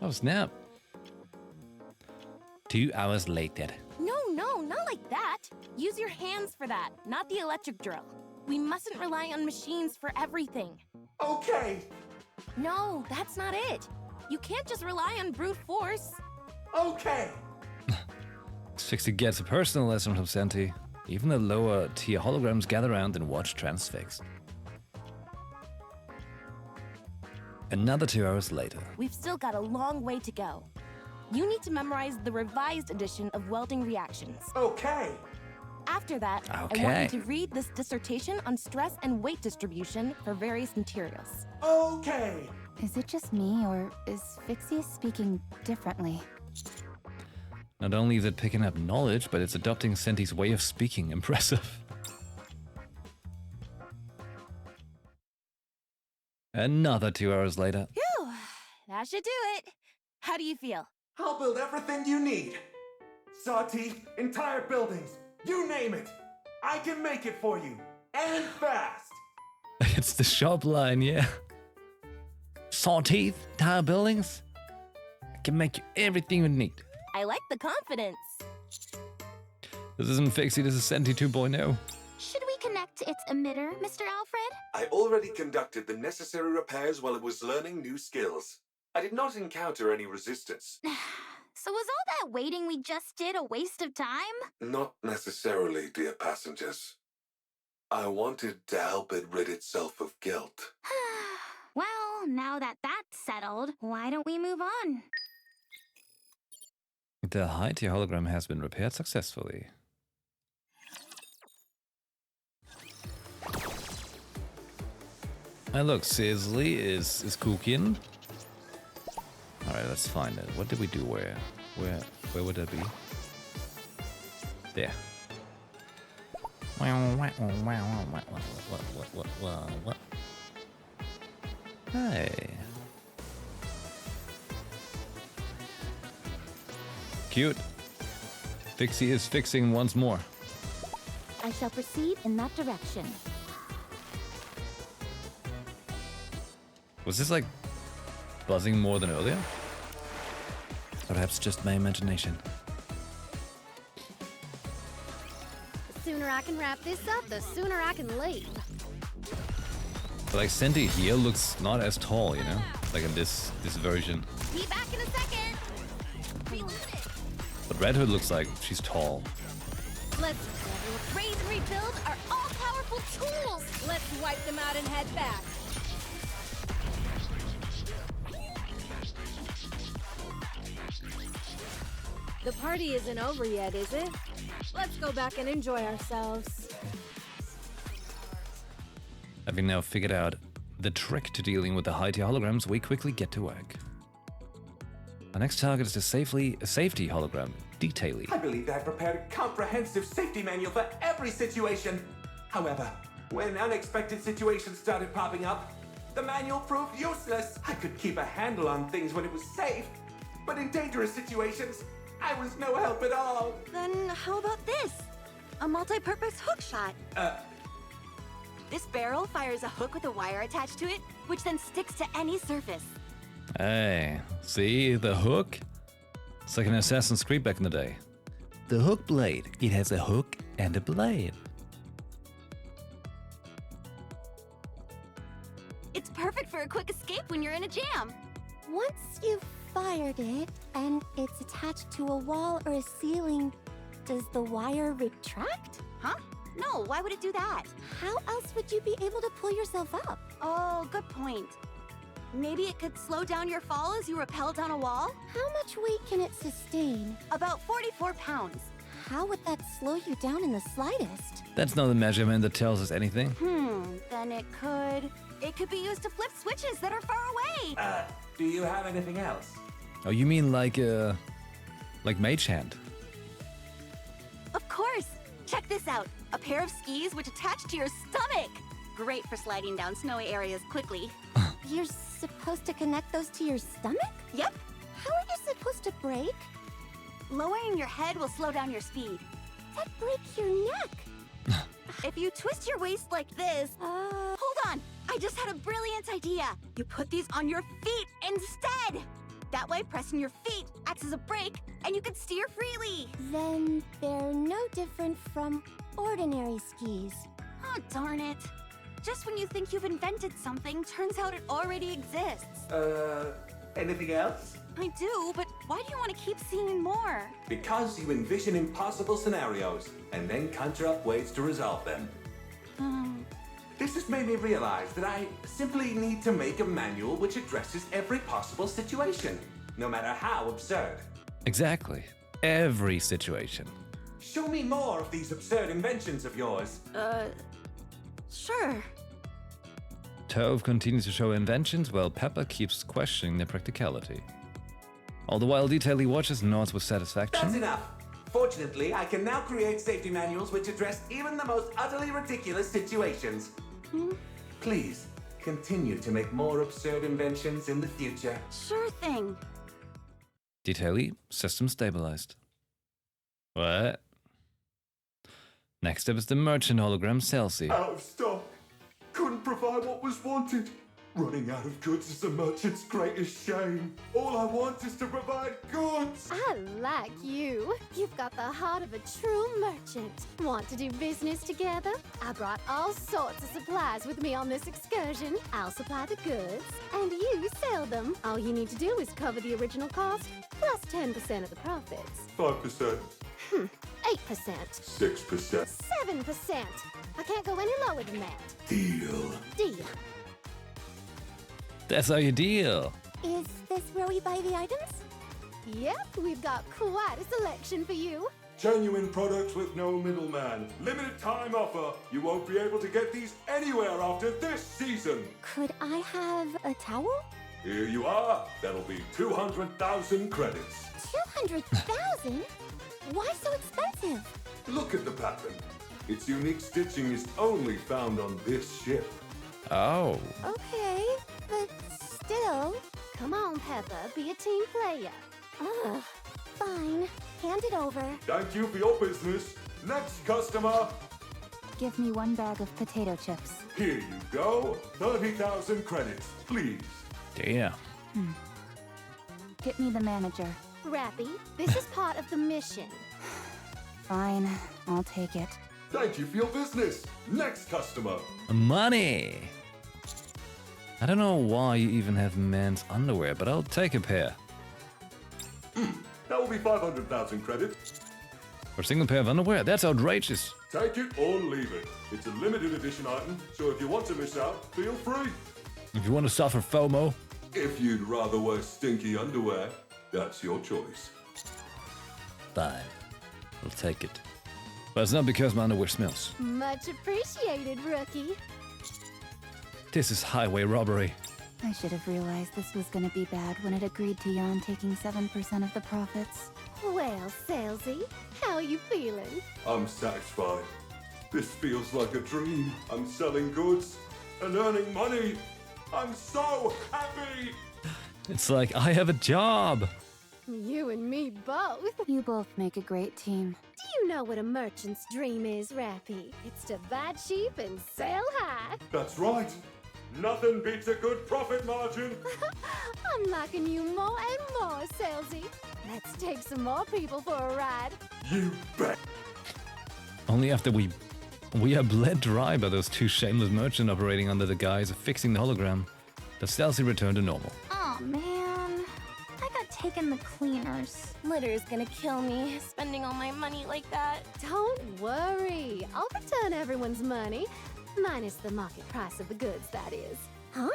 Oh, snap. 2 hours later. No, not like that. Use your hands for that, not the electric drill. We mustn't rely on machines for everything. Okay. No, that's not it. You can't just rely on brute force. Okay. Fixie gets a personal lesson from Senti. Even the lower tier holograms gather around and watch Transfixed. Another 2 hours later. We've still got a long way to go. You need to memorize the revised edition of welding reactions. Okay. After that, I want you to read this dissertation on stress and weight distribution for various materials. Okay. Is it just me, or is Fixie speaking differently? Not only is it picking up knowledge, but it's adopting Senti's way of speaking. Impressive. Another 2 hours later. Phew, that should do it. How do you feel? I'll build everything you need. Saw teeth, entire buildings, you name it. I can make it for you. And fast. It's the shop line, yeah. Saw teeth, tile buildings. I can make you everything you need. I like the confidence. This isn't Fixie, this is Senti 2.0. Should we connect its emitter, Mr. Alfred? I already conducted the necessary repairs while it was learning new skills. I did not encounter any resistance. So was all that waiting we just did a waste of time? Not necessarily, dear passengers. I wanted to help it rid itself of guilt. Well, now that that's settled, why don't we move on? The high tier hologram has been repaired successfully. And look, Sizzly is cooking. Alright, let's find it. What did we do where? Where would that be? There. What? Hey. Cute. Fixie is fixing once more. I shall proceed in that direction. Was this like buzzing more than earlier? Perhaps just my imagination. The sooner I can wrap this up, the sooner I can leave. But like Senti here looks not as tall, you know? Like in this version. Be back in a second. But Red Hood looks like she's tall. Let's raise and rebuild our all-powerful tools. Let's wipe them out and head back. The party isn't over yet, is it? Let's go back and enjoy ourselves. Having now figured out the trick to dealing with the high-tier holograms, we quickly get to work. Our next target is a safety hologram, Detaily. I believe I've prepared a comprehensive safety manual for every situation. However, when unexpected situations started popping up, the manual proved useless. I could keep a handle on things when it was safe, but in dangerous situations, I was no help at all. Then how about this? A multi-purpose hook shot. This barrel fires a hook with a wire attached to it, which then sticks to any surface. Hey, see the hook? It's like an Assassin's Creed back in the day. The hook blade. It has a hook and a blade. It's perfect for a quick escape when you're in a jam. Once you've fired it and it's attached to a wall or a ceiling, does the wire retract? Huh? No, why would it do that? How else would you be able to pull yourself up? Oh, good point. Maybe it could slow down your fall as you rappel down a wall? How much weight can it sustain? About 44 pounds. How would that slow you down in the slightest? That's not a measurement that tells us anything. Then it could be used to flip switches that are far away. Do you have anything else? Oh, you mean like Mage Hand? Of course. Check this out. A pair of skis which attach to your stomach. Great for sliding down snowy areas quickly. You're supposed to connect those to your stomach? Yep. How are you supposed to brake? Lowering your head will slow down your speed. That breaks your neck. If you twist your waist like this... Hold on! I just had a brilliant idea! You put these on your feet instead! That way, pressing your feet acts as a brake, and you can steer freely! Then they're no different from ordinary skis. Oh, darn it. Just when you think you've invented something, turns out it already exists. Anything else? I do, but why do you want to keep seeing more? Because you envision impossible scenarios and then conjure up ways to resolve them. This has made me realize that I simply need to make a manual which addresses every possible situation, no matter how absurd. Exactly. Every situation. Show me more of these absurd inventions of yours. Sure. Tove continues to show inventions while Pepper keeps questioning their practicality. All the while, Detaily watches and nods with satisfaction. That's enough. Fortunately, I can now create safety manuals which address even the most utterly ridiculous situations. Please, continue to make more absurd inventions in the future. Sure thing. Detaily, system stabilized. What? Next up is the merchant hologram Celsi. Out of stock. Couldn't provide what was wanted. Running out of goods is the merchant's greatest shame. All I want is to provide goods. I like you. You've got the heart of a true merchant. Want to do business together? I brought all sorts of supplies with me on this excursion. I'll supply the goods, and you sell them. All you need to do is cover the original cost, plus 10% of the profits. 5%. 8%. 6%. 7%. I can't go any lower than that. Deal. Deal. That's how you deal. Is this where we buy the items? Yep, we've got quite a selection for you. Genuine products with no middleman. Limited time offer. You won't be able to get these anywhere after this season. Could I have a towel? Here you are. That'll be 200,000 credits. 200,000? Why so expensive? Look at the pattern. Its unique stitching is only found on this ship. Oh. Okay, but still. Come on, Pepper, be a team player. Ugh, fine. Hand it over. Thank you for your business. Next customer. Give me 1 bag of potato chips. Here you go. 30,000 credits, please. Damn. Get me the manager. Rappy, this is part of the mission. Fine, I'll take it. Thank you for your business. Next customer. Money! I don't know why you even have men's underwear, but I'll take a pair. That will be 500,000 credit. For a single pair of underwear? That's outrageous. Take it or leave it. It's a limited edition item, so if you want to miss out, feel free. If you want to suffer FOMO. If you'd rather wear stinky underwear, that's your choice. Fine. I'll take it. But it's not because my underwear smells. Much appreciated, rookie. This is highway robbery. I should have realized this was gonna be bad when it agreed to Jan taking 7% of the profits. Well, Salesy, how are you feeling? I'm satisfied. This feels like a dream. I'm selling goods and earning money. I'm so happy! It's like I have a job. You and me both. You both make a great team. Do you know what a merchant's dream is, Rappy? It's to buy cheap and sell high. That's right. Nothing beats a good profit margin. I'm liking you more and more, Salesy. Let's take some more people for a ride. You bet. Only after we are bled dry by those two shameless merchants operating under the guise of fixing the hologram, does Celsi return to normal. Oh man, I got taken the cleaners. Litter's gonna kill me, spending all my money like that. Don't worry, I'll return everyone's money. Minus the market price of the goods, that is. Huh?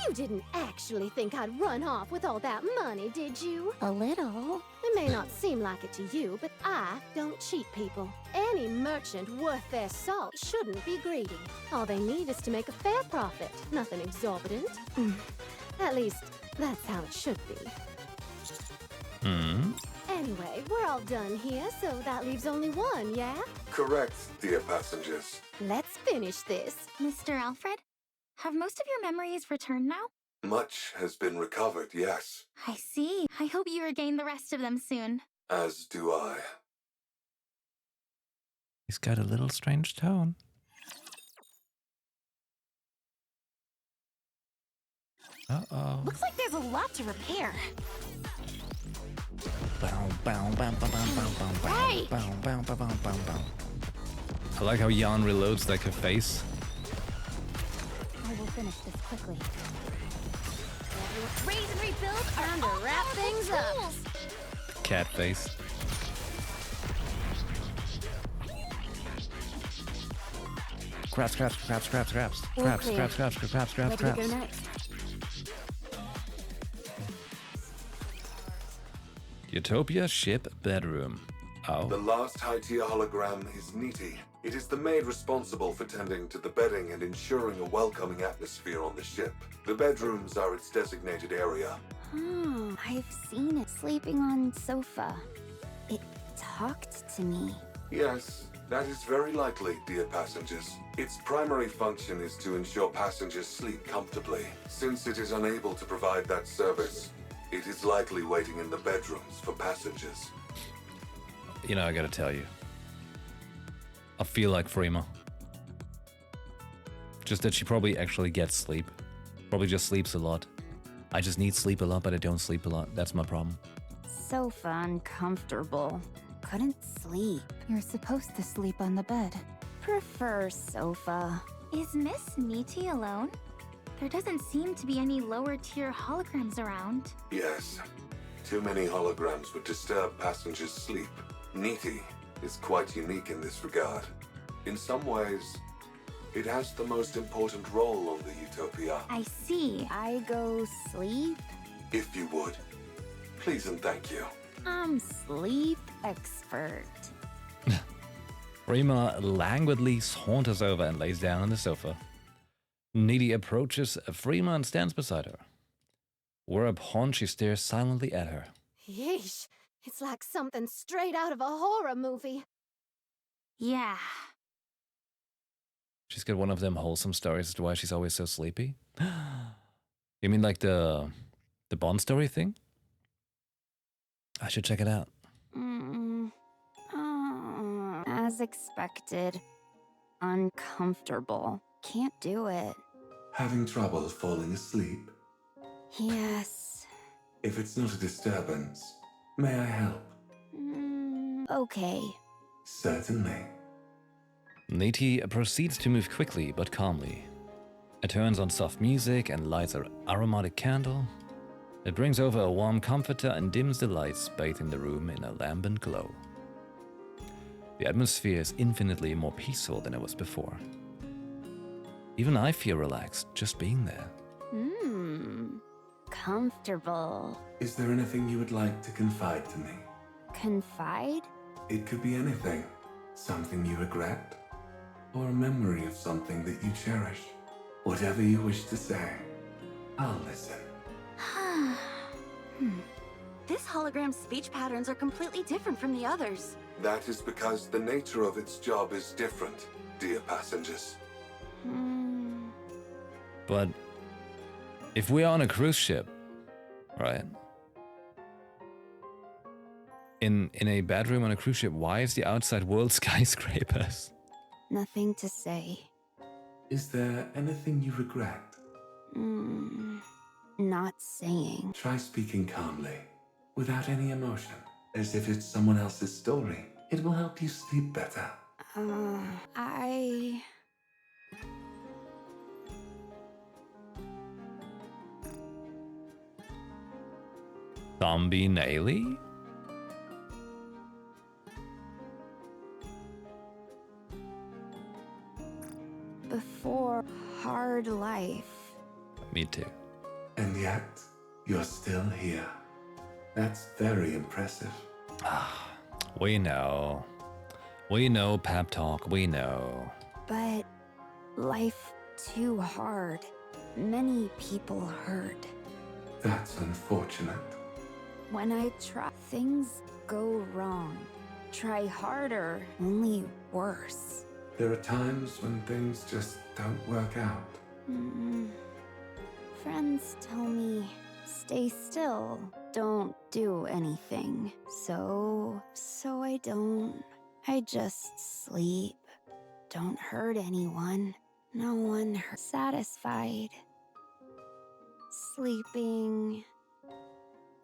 You didn't actually think I'd run off with all that money, did you? A little. It may not seem like it to you, but I don't cheat people. Any merchant worth their salt shouldn't be greedy. All they need is to make a fair profit, nothing exorbitant. At least, that's how it should be. Anyway, we're all done here, so that leaves only one, yeah? Correct, dear passengers. Let's finish this. Mr. Alfred, have most of your memories returned now? Much has been recovered, yes. I see. I hope you regain the rest of them soon. As do I. He's got a little strange tone. Uh-oh. Looks like there's a lot to repair. Right. I like how Jan reloads like her face. I will finish this quickly. Raise and rebuild are Time to all wrap powerful things up. tools. Cat face. Scraps. All clear. Scraps. Ready to go next. Utopia ship bedroom. The Oh. last high-tier hologram is NIKKE. It is the maid responsible for tending to the bedding and ensuring a welcoming atmosphere on the ship. The bedrooms are its designated area. I've seen it sleeping on sofa. It talked to me. Yes, that is very likely, dear passengers. Its primary function is to ensure passengers sleep comfortably. Since it is unable to provide that service, it is likely waiting in the bedrooms for passengers. You know, I gotta tell you. I feel like Freema. Just that she probably actually gets sleep. Probably just sleeps a lot. I just need sleep a lot, but I don't sleep a lot. That's my problem. Sofa uncomfortable. Couldn't sleep. You're supposed to sleep on the bed. Prefer sofa. Is Miss Niti alone? There doesn't seem to be any lower tier holograms around. Yes, too many holograms would disturb passengers' sleep. NIKKE is quite unique in this regard. In some ways, it has the most important role on the Utopia. I see. I go sleep. If you would, please and thank you. I'm sleep expert. Freema languidly saunters over and lays down on the sofa. Needy approaches Freema and stands beside her. Whereupon she stares silently at her. Yeesh, it's like something straight out of a horror movie. Yeah. She's got one of them wholesome stories as to why she's always so sleepy. You mean like the Bond story thing? I should check it out. As expected. Uncomfortable. Can't do it. Having trouble falling asleep? Yes. If it's not a disturbance, may I help? Okay. Certainly. Niti proceeds to move quickly but calmly. It turns on soft music and lights an aromatic candle. It brings over a warm comforter and dims the lights, bathing the room in a lambent glow. The atmosphere is infinitely more peaceful than it was before. Even I feel relaxed just being there. Comfortable. Is there anything you would like to confide to me? Confide? It could be anything. Something you regret, or a memory of something that you cherish. Whatever you wish to say, I'll listen. This hologram's speech patterns are completely different from the others. That is because the nature of its job is different, dear passengers. But if we're on a cruise ship, right? In a bedroom on a cruise ship, why is the outside world skyscrapers? Nothing to say. Is there anything you regret? Not saying. Try speaking calmly, without any emotion, as if it's someone else's story. It will help you sleep better. Zombie Naily? Before hard life. Me too. And yet, you're still here. That's very impressive. We know. We know, pep talk, we know. But life too hard. Many people hurt. That's unfortunate. When I try, things go wrong. Try harder, only worse. There are times when things just don't work out. Friends tell me, stay still, don't do anything. So I don't. I just sleep. Don't hurt anyone. No one hurt. Satisfied. Sleeping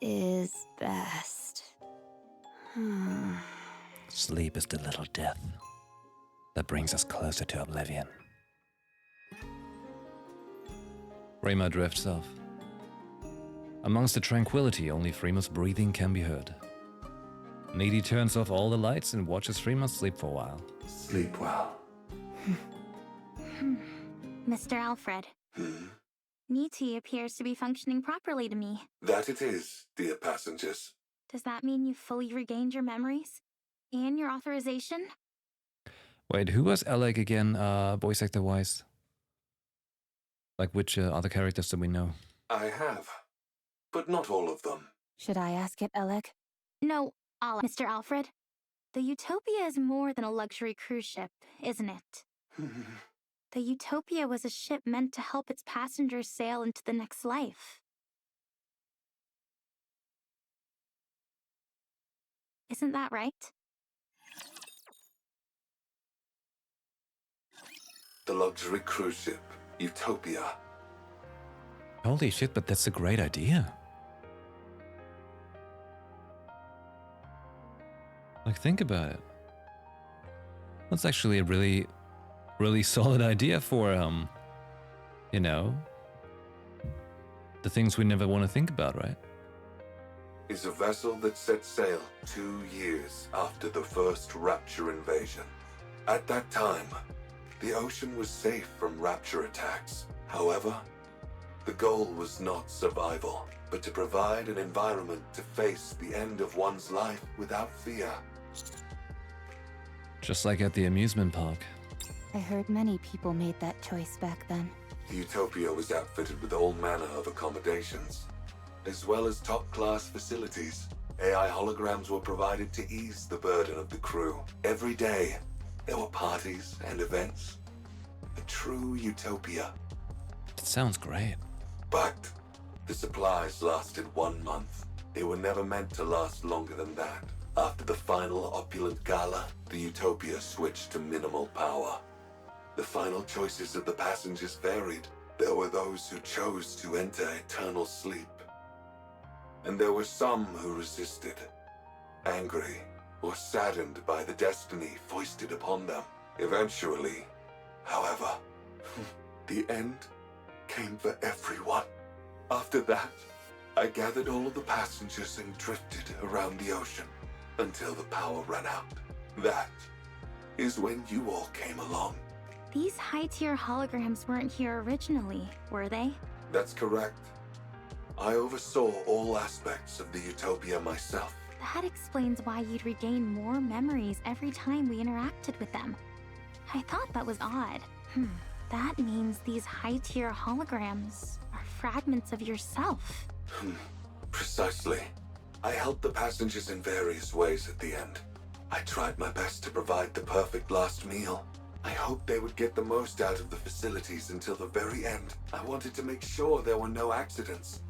is best. Sleep is the little death that brings us closer to oblivion. Rayma drifts off. Amongst the tranquility, only Freema's breathing can be heard. Needy turns off all the lights and watches Freema sleep for a while. Sleep well. Mr. Alfred. NIKKE appears to be functioning properly to me. That it is, dear passengers. Does that mean you've fully regained your memories? And your authorization? Wait, who was Alec again, voice actor-wise? Like which other characters do we know? I have, but not all of them. Should I ask it, Alec? No, Mr. Alfred. The Utopia is more than a luxury cruise ship, isn't it? The Utopia was a ship meant to help its passengers sail into the next life. Isn't that right? The luxury cruise ship, Utopia. Holy shit, but that's a great idea. Like, think about it. That's actually a really solid idea for, you know, the things we never want to think about, right? Is a vessel that set sail 2 years after the first Rapture invasion. At that time, the ocean was safe from Rapture attacks. However, the goal was not survival, but to provide an environment to face the end of one's life without fear. Just like at the amusement park. I heard many people made that choice back then. The Utopia was outfitted with all manner of accommodations, as well as top-class facilities. AI holograms were provided to ease the burden of the crew. Every day, there were parties and events. A true utopia. It sounds great. But the supplies lasted 1 month. They were never meant to last longer than that. After the final opulent gala, the Utopia switched to minimal power. The final choices of the passengers varied. There were those who chose to enter eternal sleep. And there were some who resisted, angry or saddened by the destiny foisted upon them. Eventually, however, the end came for everyone. After that, I gathered all of the passengers and drifted around the ocean until the power ran out. That is when you all came along. These high-tier holograms weren't here originally, were they? That's correct. I oversaw all aspects of the utopia myself. That explains why you'd regain more memories every time we interacted with them. I thought that was odd. That means these high-tier holograms are fragments of yourself. Precisely. I helped the passengers in various ways at the end. I tried my best to provide the perfect last meal. I hoped they would get the most out of the facilities until the very end. I wanted to make sure there were no accidents.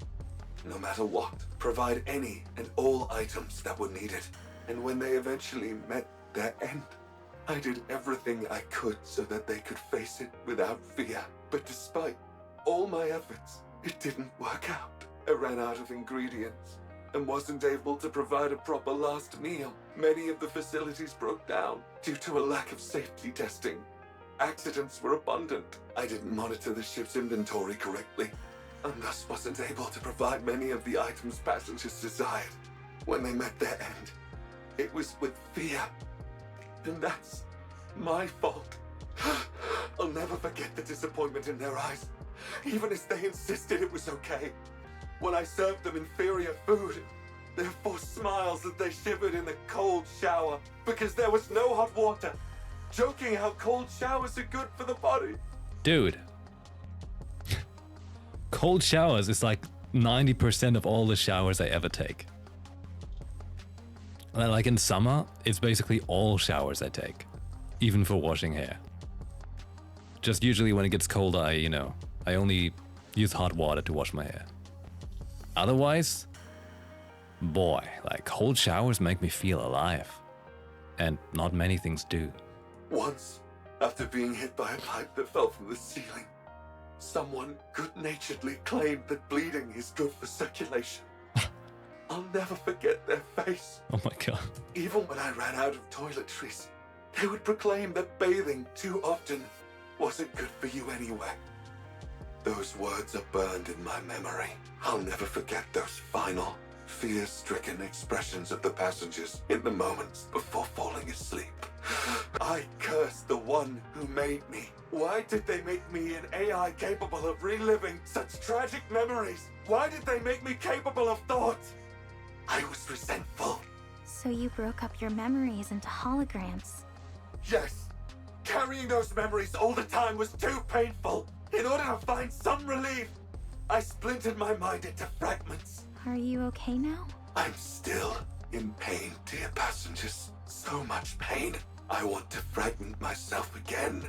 No matter what, provide any and all items that were needed. And when they eventually met their end, I did everything I could so that they could face it without fear. But despite all my efforts, it didn't work out. I ran out of ingredients and wasn't able to provide a proper last meal. Many of the facilities broke down due to a lack of safety testing. Accidents were abundant. I didn't monitor the ship's inventory correctly, and thus wasn't able to provide many of the items passengers desired. When they met their end, it was with fear. And that's my fault. I'll never forget the disappointment in their eyes, even as they insisted it was okay. When I served them inferior food, their forced smiles as they shivered in the cold shower because there was no hot water, joking how cold showers are good for the body. Dude. Cold showers is like 90% of all the showers I ever take. Like in summer, it's basically all showers I take, even for washing hair. Just usually when it gets colder, I only use hot water to wash my hair. Otherwise, boy, like cold showers make me feel alive. And not many things do. Once, after being hit by a pipe that fell from the ceiling, someone good-naturedly claimed that bleeding is good for circulation. I'll never forget their face. Oh my god. Even when I ran out of toiletries, they would proclaim that bathing too often wasn't good for you anyway. Those words are burned in my memory. I'll never forget those final, fear-stricken expressions of the passengers in the moments before falling asleep. I cursed the one who made me. Why did they make me an AI capable of reliving such tragic memories? Why did they make me capable of thought? I was resentful. So you broke up your memories into holograms. Yes. Carrying those memories all the time was too painful. In order to find some relief, I splintered my mind into fragments. Are you okay now? I'm still in pain, dear passengers. So much pain. I want to fragment myself again.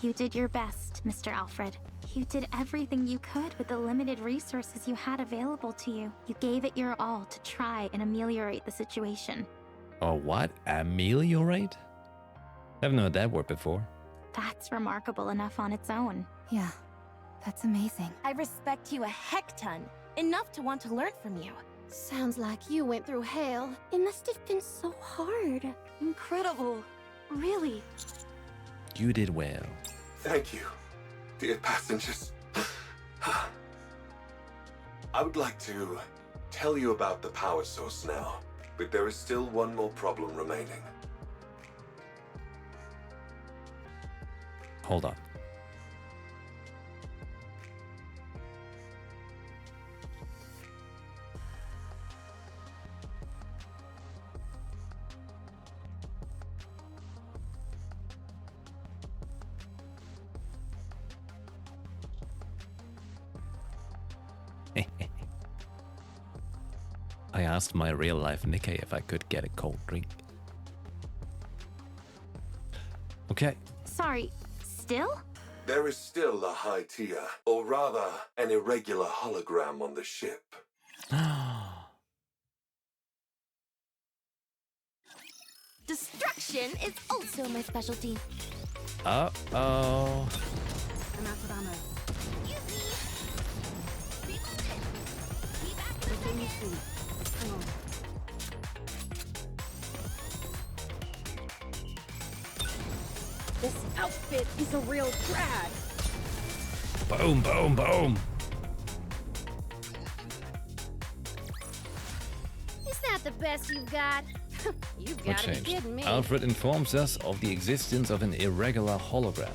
You did your best, Mr. Alfred. You did everything you could with the limited resources you had available to you. You gave it your all to try and ameliorate the situation. Or what? Ameliorate? Haven't heard that word before. That's remarkable enough on its own. Yeah, that's amazing. I respect you a heck ton. Enough to want to learn from you. Sounds like you went through hell. It must have been so hard. Incredible. Really. You did well. Thank you, dear passengers. I would like to tell you about the power source now, but there is still one more problem remaining. Hold on. I asked my real-life NIKKE if I could get a cold drink. Okay. Sorry, still? There is still a high tier, or rather, an irregular hologram on the ship. Destruction is also my specialty. Uh-oh. I'm out of ammo. Everything you see. Hang on. This outfit is a real drag. Boom, boom, boom. that the best you've got? You've What got to be changed? kidding me. Alfred informs us of the existence of an irregular hologram.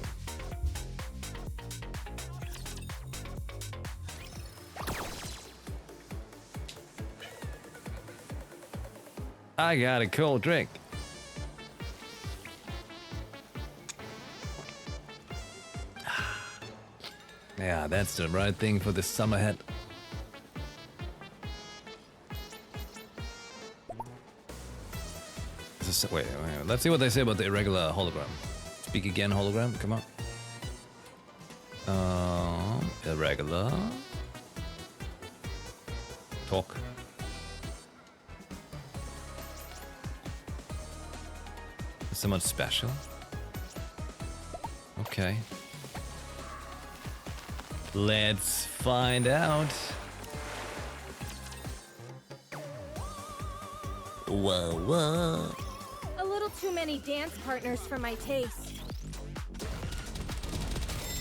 I got a cold drink. Yeah, that's the right thing for this summer head. Wait, let's see what they say about the irregular hologram. Speak again, hologram, come on. Irregular. Talk. Someone special? Okay. Let's find out. Whoa, whoa. A little too many dance partners for my taste.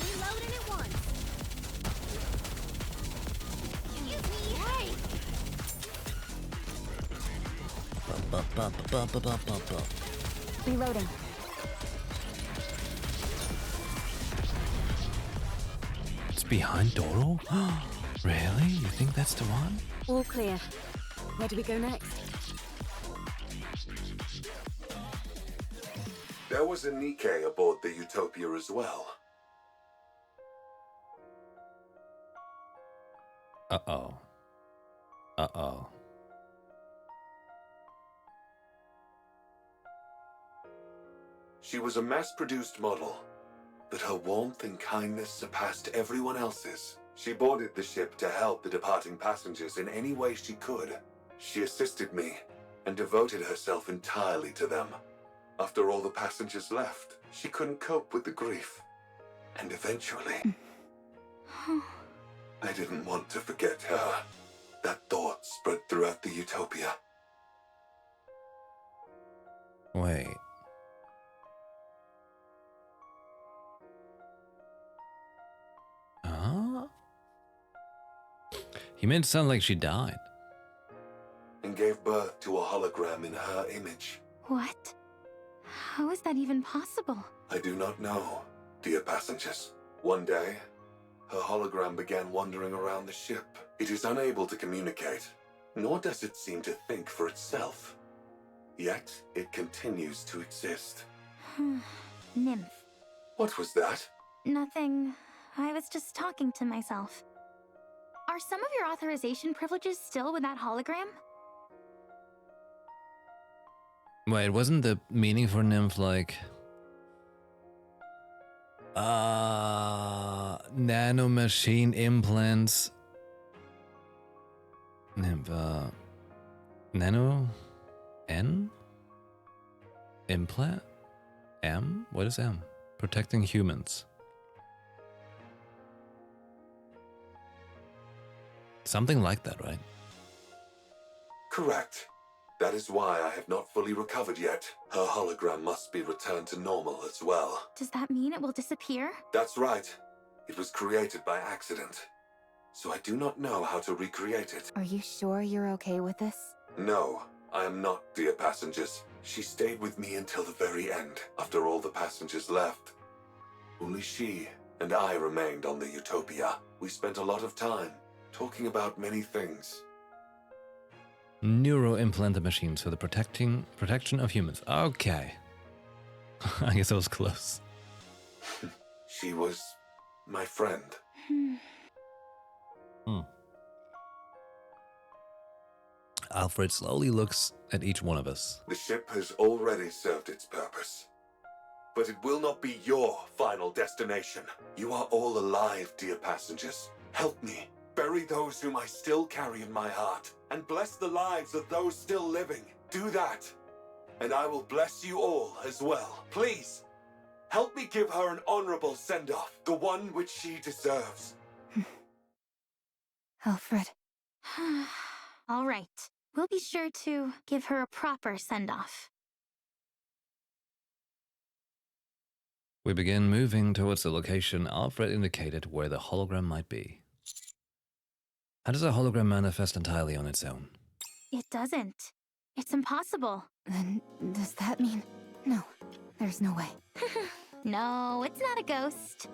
Reloading at once. Excuse me, hey! Reloading. It's behind Doro? Really? You think that's the one? All clear. Where do we go next? There was a NIKKE aboard the Utopia as well. Uh-oh. Uh-oh. She was a mass-produced model, but her warmth and kindness surpassed everyone else's. She boarded the ship to help the departing passengers in any way she could. She assisted me and devoted herself entirely to them. After all the passengers left, she couldn't cope with the grief. And eventually, I didn't want to forget her. That thought spread throughout the Utopia. Wait. Huh? He made it sound like she died. And gave birth to a hologram in her image. What? How is that even possible? I do not know, dear passengers. One day, her hologram began wandering around the ship. It is unable to communicate, nor does it seem to think for itself. Yet, it continues to exist. Nymph. What was that? Nothing. I was just talking to myself. Are some of your authorization privileges still with that hologram? Wait, wasn't the meaning for nymph like... nanomachine implants... Nymph, nano... N? Implant? M? What is M? Protecting humans. Something like that, right? Correct. That is why I have not fully recovered yet. Her hologram must be returned to normal as well. Does that mean it will disappear? That's right. It was created by accident. So I do not know how to recreate it. Are you sure you're okay with this? No, I am not, dear passengers. She stayed with me until the very end, after all the passengers left. Only she and I remained on the Utopia. We spent a lot of time talking about many things. Neuro-implanted machines for the protection of humans. Okay. I guess I was close. She was my friend. Alfred slowly looks at each one of us. The ship has already served its purpose. But it will not be your final destination. You are all alive, dear passengers. Help me. Bury those whom I still carry in my heart, and bless the lives of those still living. Do that, and I will bless you all as well. Please, help me give her an honorable send-off, the one which she deserves. Alfred. All right. We'll be sure to give her a proper send-off. We begin moving towards the location Alfred indicated where the hologram might be. How does a hologram manifest entirely on its own? It doesn't. It's impossible. Then does that mean... No, there's no way. No, it's not a ghost.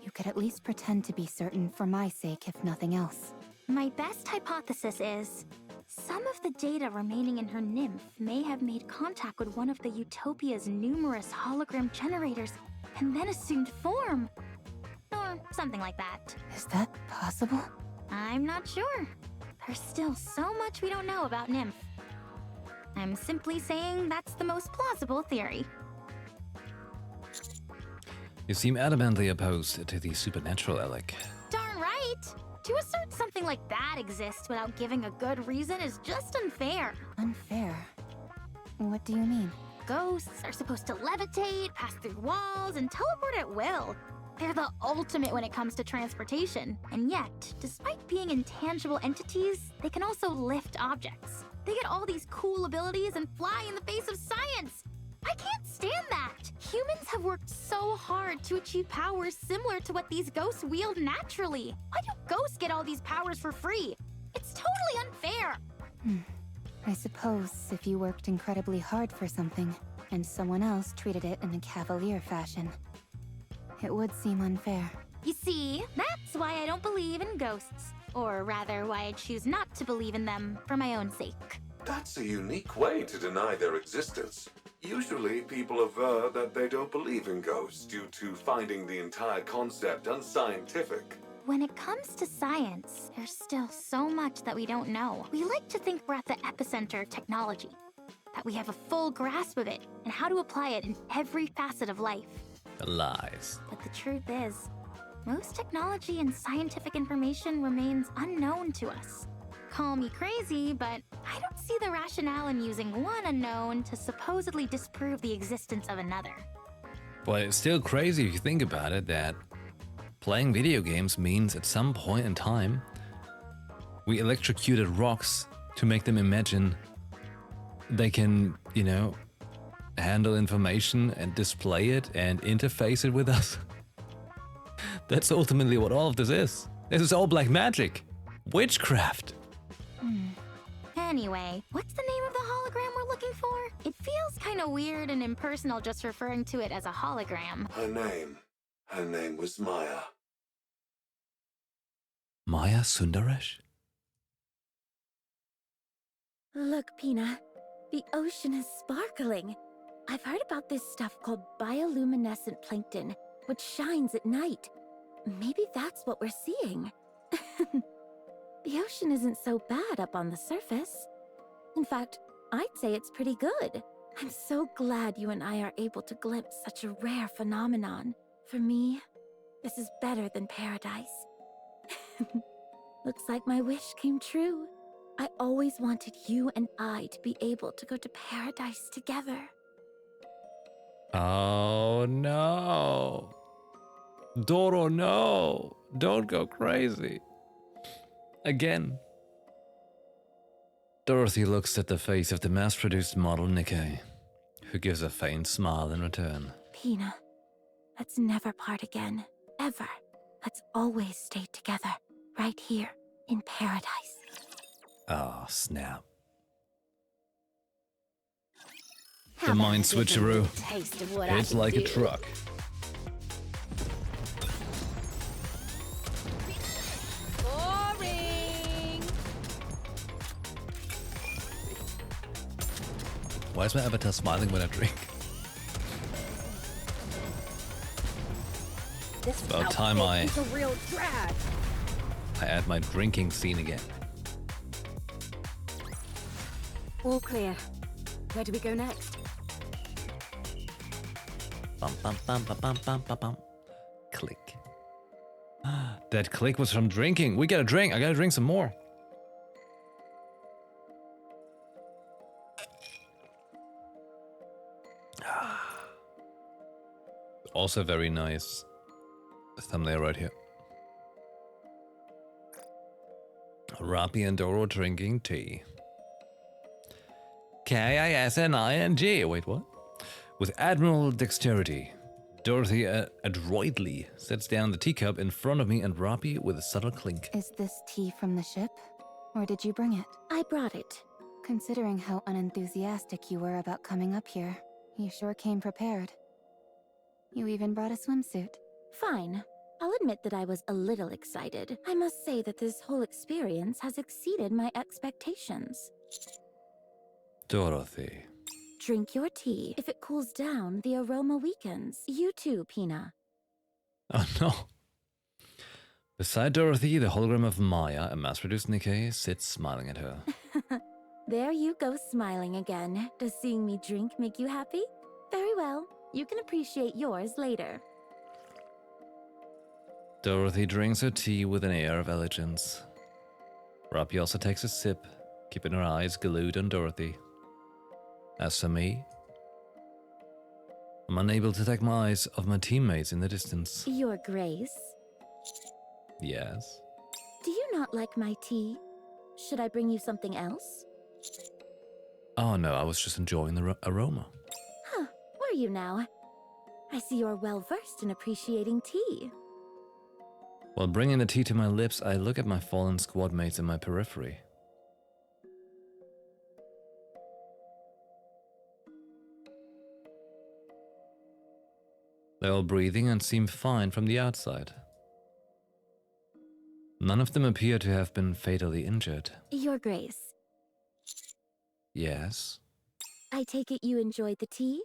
You could at least pretend to be certain for my sake, if nothing else. My best hypothesis is some of the data remaining in her nymph may have made contact with one of the Utopia's numerous hologram generators and then assumed form. Or something like that. Is that possible? I'm not sure. There's still so much we don't know about nymph. I'm simply saying that's the most plausible theory. You seem adamantly opposed to the supernatural, Alec. Darn right! To assert something like that exists without giving a good reason is just unfair. Unfair? What do you mean? Ghosts are supposed to levitate, pass through walls, and teleport at will. They're the ultimate when it comes to transportation. And yet, despite being intangible entities, they can also lift objects. They get all these cool abilities and fly in the face of science. I can't stand that. Humans have worked so hard to achieve powers similar to what these ghosts wield naturally. Why do ghosts get all these powers for free? It's totally unfair. I suppose if you worked incredibly hard for something, and someone else treated it in a cavalier fashion, it would seem unfair. You see, that's why I don't believe in ghosts. Or rather, why I choose not to believe in them for my own sake. That's a unique way to deny their existence. Usually, people aver that they don't believe in ghosts due to finding the entire concept unscientific. When it comes to science, there's still so much that we don't know. We like to think we're at the epicenter of technology, that we have a full grasp of it and how to apply it in every facet of life. Lies. But the truth is, most technology and scientific information remains unknown to us. Call me crazy, but I don't see the rationale in using one unknown to supposedly disprove the existence of another. But it's still crazy if you think about it that playing video games means at some point in time we electrocuted rocks to make them imagine they can, you know, handle information and display it and interface it with us. That's ultimately what all of this is. This is all black magic. Witchcraft. Anyway, what's the name of the hologram we're looking for? It feels kind of weird and impersonal just referring to it as a hologram. Her name was Maya. Maya Sundaresh? Look, Pina, the ocean is sparkling. I've heard about this stuff called bioluminescent plankton, which shines at night. Maybe that's what we're seeing. The ocean isn't so bad up on the surface. In fact, I'd say it's pretty good. I'm so glad you and I are able to glimpse such a rare phenomenon. For me, this is better than paradise. Looks like my wish came true. I always wanted you and I to be able to go to paradise together. Oh no. Doro, no. Don't go crazy. Again. Dorothy looks at the face of the mass-produced model NIKKE, who gives a faint smile in return. Pina, let's never part again. Ever. Let's always stay together. Right here, in paradise. Oh, snap. The mind switcheroo. It's like a truck. Boring. Why is my avatar smiling when I drink? This About time I is a real drag. add my drinking scene again. All clear. Where do we go next? Bum, bum, bum, bum, bum, bum, bum, bum. Click. That click was from drinking. We gotta drink. I gotta drink some more. Also very nice thumbnail right here. Rapi and Doro drinking tea. K-I-S-N-I-N-G. Wait, what? With admirable dexterity, Dorothy adroitly sets down the teacup in front of me and Rapi with a subtle clink. Is this tea from the ship? Or did you bring it? I brought it. Considering how unenthusiastic you were about coming up here, you sure came prepared. You even brought a swimsuit. Fine. I'll admit that I was a little excited. I must say that this whole experience has exceeded my expectations. Dorothy. Drink your tea. If it cools down, the aroma weakens. You too, Pina. Oh no. Beside Dorothy, the hologram of Maya, a mass-produced NIKKE, sits smiling at her. There you go, smiling again. Does seeing me drink make you happy? Very well. You can appreciate yours later. Dorothy drinks her tea with an air of elegance. Robbie also takes a sip, keeping her eyes glued on Dorothy. As for me, I'm unable to take my eyes off my teammates in the distance. Your Grace. Yes? Do you not like my tea? Should I bring you something else? Oh no, I was just enjoying the aroma. Huh, were you now? I see you're well versed in appreciating tea. While bringing the tea to my lips, I look at my fallen squad mates in my periphery. They're all breathing and seem fine from the outside. None of them appear to have been fatally injured. Your Grace. Yes? I take it you enjoyed the tea?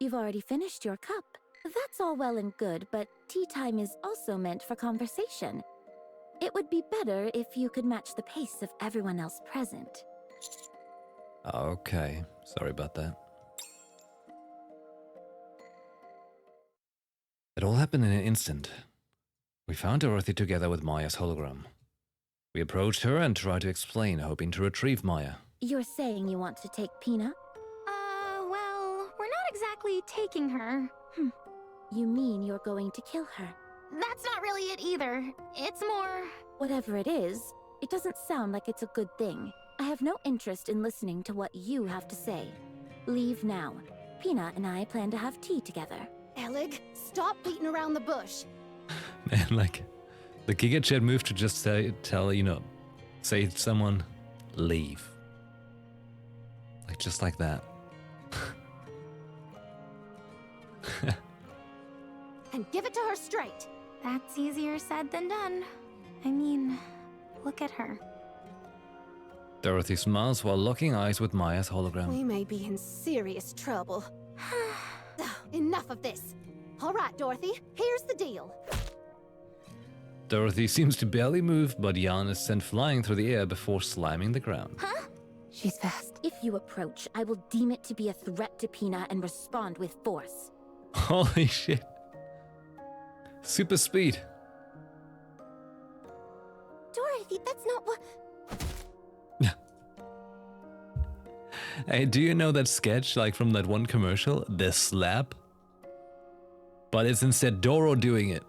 You've already finished your cup. That's all well and good, but tea time is also meant for conversation. It would be better if you could match the pace of everyone else present. Okay, sorry about that. It all happened in an instant. We found Dorothy together with Maya's hologram. We approached her and tried to explain, hoping to retrieve Maya. You're saying you want to take Pina? Well, we're not exactly taking her. You mean you're going to kill her? That's not really it either. It's more... Whatever it is, it doesn't sound like it's a good thing. I have no interest in listening to what you have to say. Leave now. Pina and I plan to have tea together. Elig, stop beating around the bush. Man, like, the Giga Chat move to just say to someone, leave. Like, just like that. And give it to her straight. That's easier said than done. I mean, look at her. Dorothy smiles while locking eyes with Maya's hologram. We may be in serious trouble. Enough of this. All right, Dorothy, here's the deal. Dorothy seems to barely move, but Jan is sent flying through the air before slamming the ground. Huh? She's fast. If you approach, I will deem it to be a threat to Pina and respond with force. Holy shit. Super speed. Dorothy, that's not what... Hey, do you know that sketch, like from that one commercial? The slap? But it's instead Doro doing it.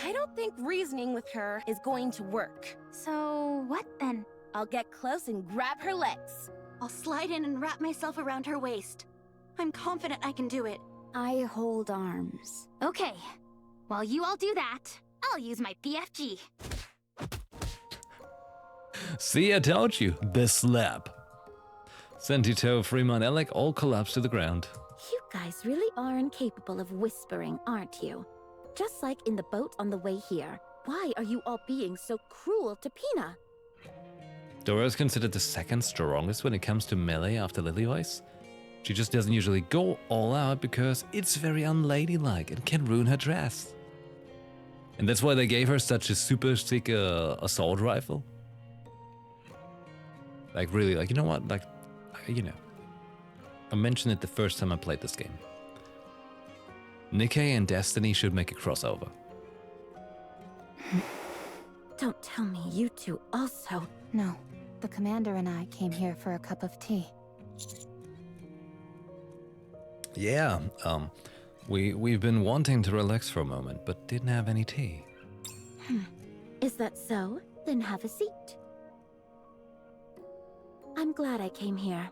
I don't think reasoning with her is going to work. So, what then? I'll get close and grab her legs. I'll slide in and wrap myself around her waist. I'm confident I can do it. I hold arms. Okay. While you all do that, I'll use my BFG. See, I told you. The slap. Sentito, Fremont, Alec all collapse to the ground. You guys really are incapable of whispering, aren't you? Just like in the boat on the way here. Why are you all being so cruel to Pina? Dora is considered the second strongest when it comes to melee after Lilyvice. She just doesn't usually go all out because it's very unladylike and can ruin her dress. And that's why they gave her such a super sick assault rifle. Like really, like, you know what, like, you know. I mentioned it the first time I played this game. NIKKE and Destiny should make a crossover. Don't tell me you two also. No, the commander and I came here for a cup of tea. Yeah, we've been wanting to relax for a moment, but didn't have any tea. Is that so? Then have a seat. I'm glad I came here.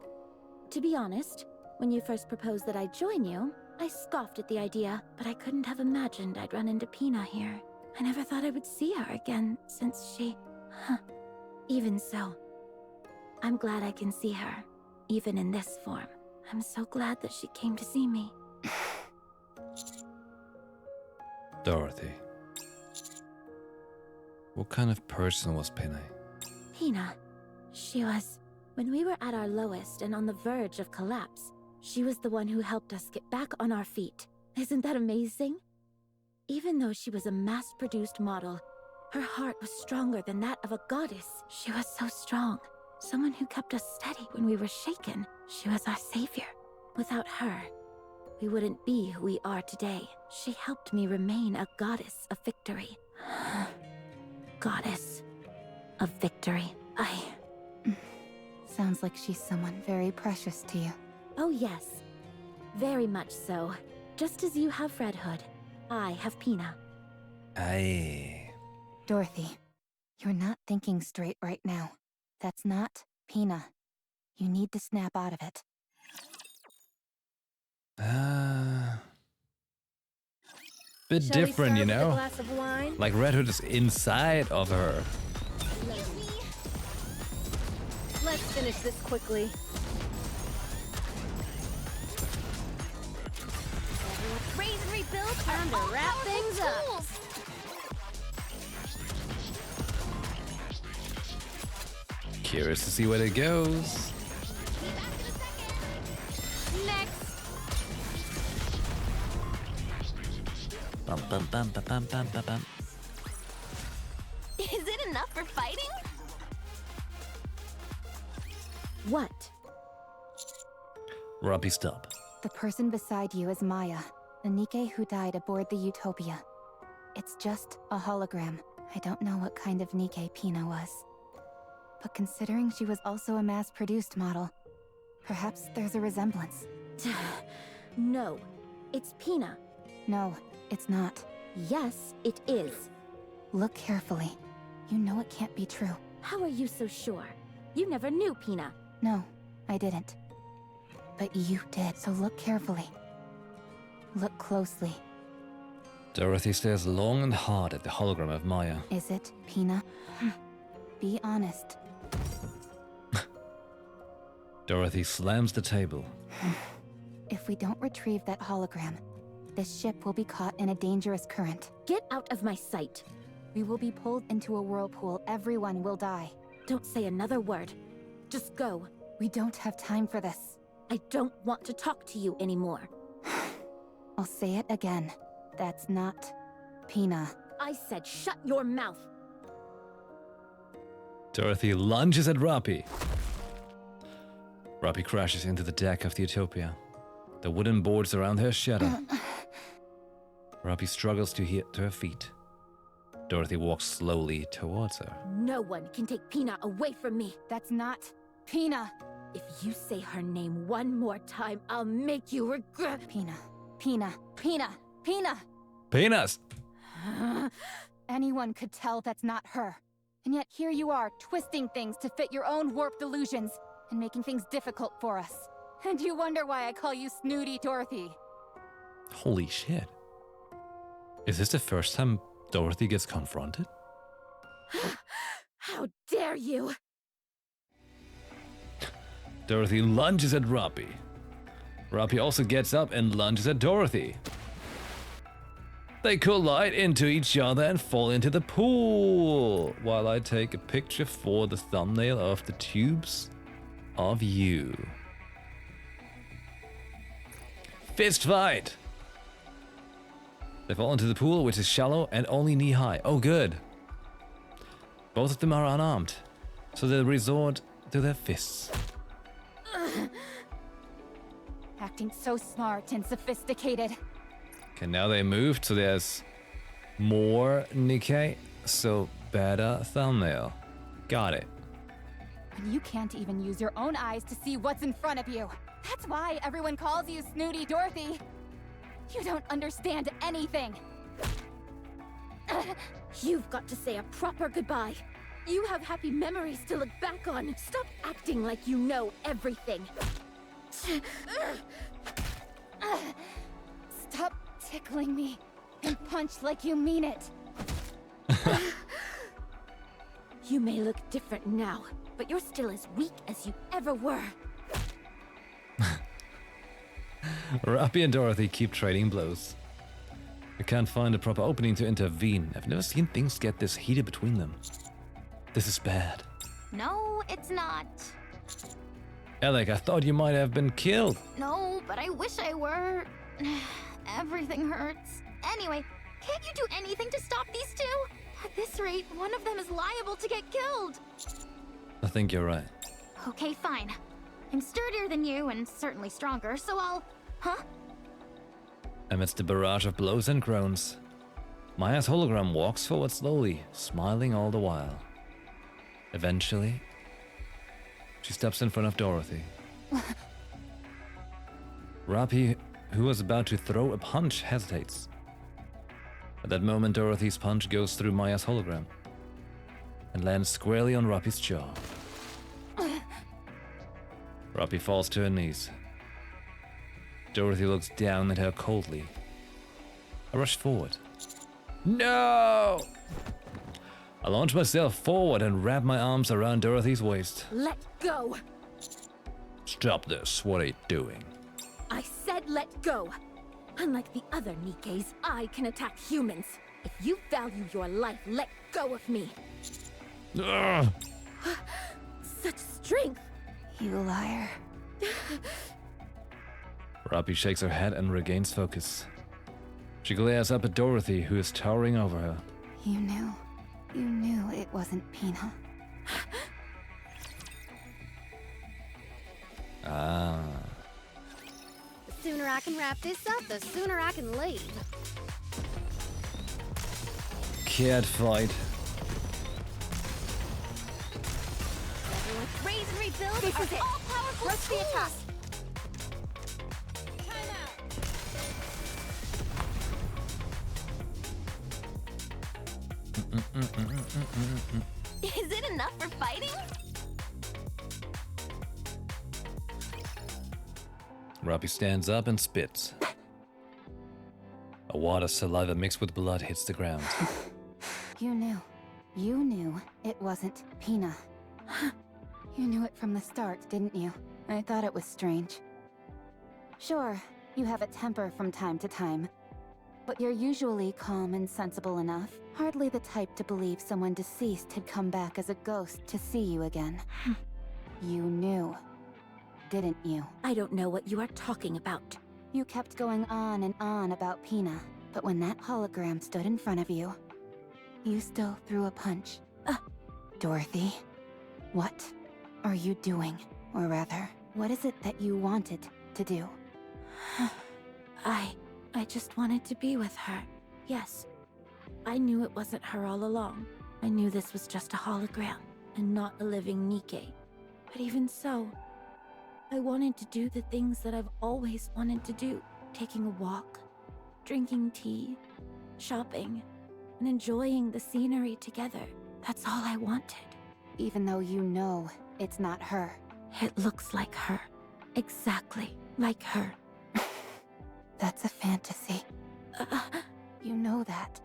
To be honest, when you first proposed that I join you, I scoffed at the idea, but I couldn't have imagined I'd run into Pina here. I never thought I would see her again, since she... Even so. I'm glad I can see her, even in this form. I'm so glad that she came to see me. Dorothy. What kind of person was Pina? Pina. She was... When we were at our lowest and on the verge of collapse, she was the one who helped us get back on our feet. Isn't that amazing? Even though she was a mass-produced model, her heart was stronger than that of a goddess. She was so strong. Someone who kept us steady when we were shaken. She was our savior. Without her, we wouldn't be who we are today. She helped me remain a goddess of victory. Goddess of victory. Sounds like she's someone very precious to you. Oh yes, very much so. Just as you have Red Hood, I have Pina. Aye. Dorothy, you're not thinking straight right now. That's not Pina. You need to snap out of it. Bit Shall we different, you start with a know? glass of wine? Like Red Hood is inside of her. Let's finish this quickly. Raise and rebuild. Time to wrap things up. Curious to see where it goes. Next. Bum, bum, bum, bum, bum, bum, bum, bum. Is it enough for fighting? What? Robbie, stop. The person beside you is Maya, the NIKKE who died aboard the Utopia. It's just a hologram. I don't know what kind of NIKKE Pina was. But considering she was also a mass-produced model, perhaps there's a resemblance. No, it's Pina. No, it's not. Yes, it is. Look carefully. You know it can't be true. How are you so sure? You never knew Pina. No, I didn't. But you did, so look carefully. Look closely. Dorothy stares long and hard at the hologram of Maya. Is it Pina? Be honest. Dorothy slams the table. If we don't retrieve that hologram, this ship will be caught in a dangerous current. Get out of my sight. We will be pulled into a whirlpool. Everyone will die. Don't say another word. Just go. We don't have time for this. I don't want to talk to you anymore. I'll say it again. That's not Pina. I said shut your mouth. Dorothy lunges at Robbie. Robbie crashes into the deck of the Utopia. The wooden boards around her shatter. Robbie struggles to her feet. Dorothy walks slowly towards her. No one can take Pina away from me. That's not Pina. If you say her name one more time, I'll make you regret. Pina. Pina. Pina. Pina. Penis! Anyone could tell that's not her. And yet here you are, twisting things to fit your own warped illusions and making things difficult for us. And you wonder why I call you Snooty Dorothy. Holy shit. Is this the first time Dorothy gets confronted? How dare you! Dorothy lunges at Robbie. Robbie also gets up and lunges at Dorothy. They collide into each other and fall into the pool, while I take a picture for the thumbnail of the tubes of you. Fist fight! They fall into the pool, which is shallow and only knee-high. Oh, good. Both of them are unarmed, so they resort to their fists. Acting so smart and sophisticated. Okay, now they moved, so there's more NIKKE, so better thumbnail. Got it. And you can't even use your own eyes to see what's in front of you. That's why everyone calls you Snooty Dorothy. You don't understand anything. You've got to say a proper goodbye. You have happy memories to look back on. Stop acting like you know everything. Stop tickling me and punch like you mean it. You may look different now, but you're still as weak as you ever were. Rappy and Dorothy keep trading blows. I can't find a proper opening to intervene. I've never seen things get this heated between them. This is bad. No, it's not. Alec, I thought you might have been killed. No, but I wish I were. Everything hurts. Anyway, can't you do anything to stop these two? At this rate, one of them is liable to get killed. I think you're right. Okay, fine. I'm sturdier than you and certainly stronger, so I'll... Huh? Amidst the barrage of blows and groans, Maya's hologram walks forward slowly, smiling all the while. Eventually, she steps in front of Dorothy. Rappy, who was about to throw a punch, hesitates. At that moment, Dorothy's punch goes through Maya's hologram and lands squarely on Rappy's jaw. Rappy falls to her knees. Dorothy looks down at her coldly. I rush forward. No! I launch myself forward and wrap my arms around Dorothy's waist. Let go! Stop this. What are you doing? I said let go! Unlike the other Nikkes, I can attack humans. If you value your life, let go of me. Ugh. Such strength! You liar. Rappy shakes her head and regains focus. She glares up at Dorothy, who is towering over her. You knew it wasn't Pina. Ah. The sooner I can wrap this up, the sooner I can leave. Cat fight. Everyone, raise and rebuild This our is it. all-powerful Rush the attack. tools. Time out. Is it enough for fighting? Rappy stands up and spits. A wad of saliva mixed with blood hits the ground. You knew it wasn't Pina. You knew it from the start, didn't you? I thought it was strange. Sure, you have a temper from time to time, but you're usually calm and sensible enough. Hardly the type to believe someone deceased had come back as a ghost to see you again. You knew, didn't you? I don't know what you are talking about. You kept going on and on about Pina, but when that hologram stood in front of you, you still threw a punch. Dorothy, what are you doing? Or rather, what is it that you wanted to do? I just wanted to be with her. Yes. I knew it wasn't her all along. I knew this was just a hologram and not a living Nikke. But even so, I wanted to do the things that I've always wanted to do. Taking a walk, drinking tea, shopping, and enjoying the scenery together. That's all I wanted. Even though you know it's not her. It looks like her. Exactly like her. That's a fantasy. You know that.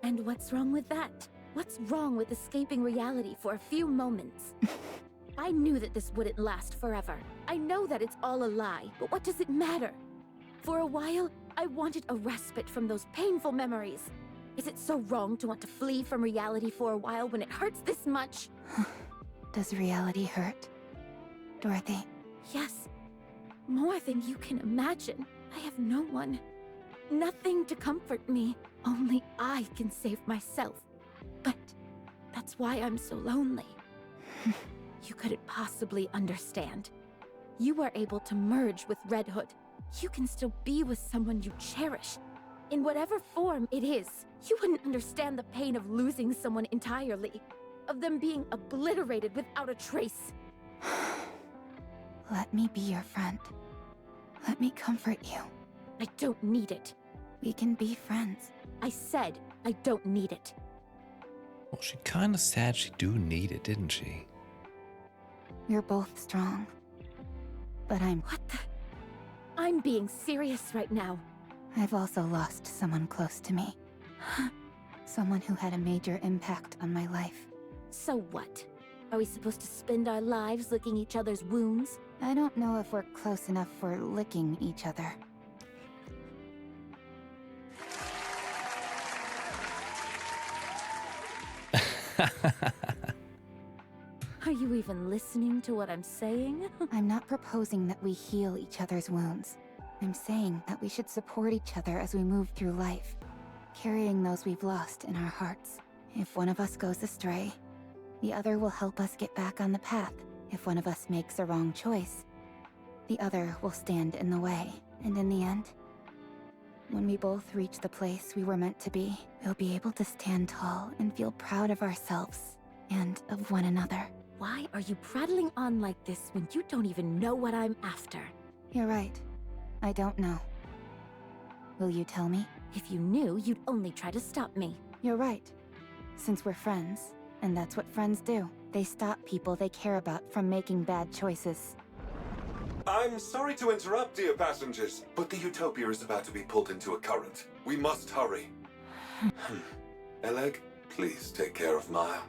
And what's wrong with that? What's wrong with escaping reality for a few moments? I knew that this wouldn't last forever. I know that it's all a lie, but what does it matter? For a while, I wanted a respite from those painful memories. Is it so wrong to want to flee from reality for a while when it hurts this much? Does reality hurt? Dorothy? Yes. More than you can imagine. I have no one. Nothing to comfort me. Only I can save myself. But that's why I'm so lonely. You couldn't possibly understand. You were able to merge with Red Hood. You can still be with someone you cherish. In whatever form it is, you wouldn't understand the pain of losing someone entirely. Of them being obliterated without a trace. Let me be your friend. Let me comfort you. I don't need it. We can be friends. I said I don't need it. Well, she kinda said she do need it, didn't she? We're both strong. But What the? I'm being serious right now. I've also lost someone close to me. Someone who had a major impact on my life. So what? Are we supposed to spend our lives licking each other's wounds? I don't know if we're close enough for licking each other. Are you even listening to what I'm saying? I'm not proposing that we heal each other's wounds. I'm saying that we should support each other as we move through life, carrying those we've lost in our hearts. If one of us goes astray, the other will help us get back on the path. If one of us makes a wrong choice, the other will stand in the way. And in the end, when we both reach the place we were meant to be, we'll be able to stand tall and feel proud of ourselves and of one another. Why are you prattling on like this when you don't even know what I'm after? You're right. I don't know. Will you tell me? If you knew, you'd only try to stop me. You're right. Since we're friends, and that's what friends do. They stop people they care about from making bad choices. I'm sorry to interrupt, dear passengers, but the Utopia is about to be pulled into a current. We must hurry. Eleg, please take care of Maya.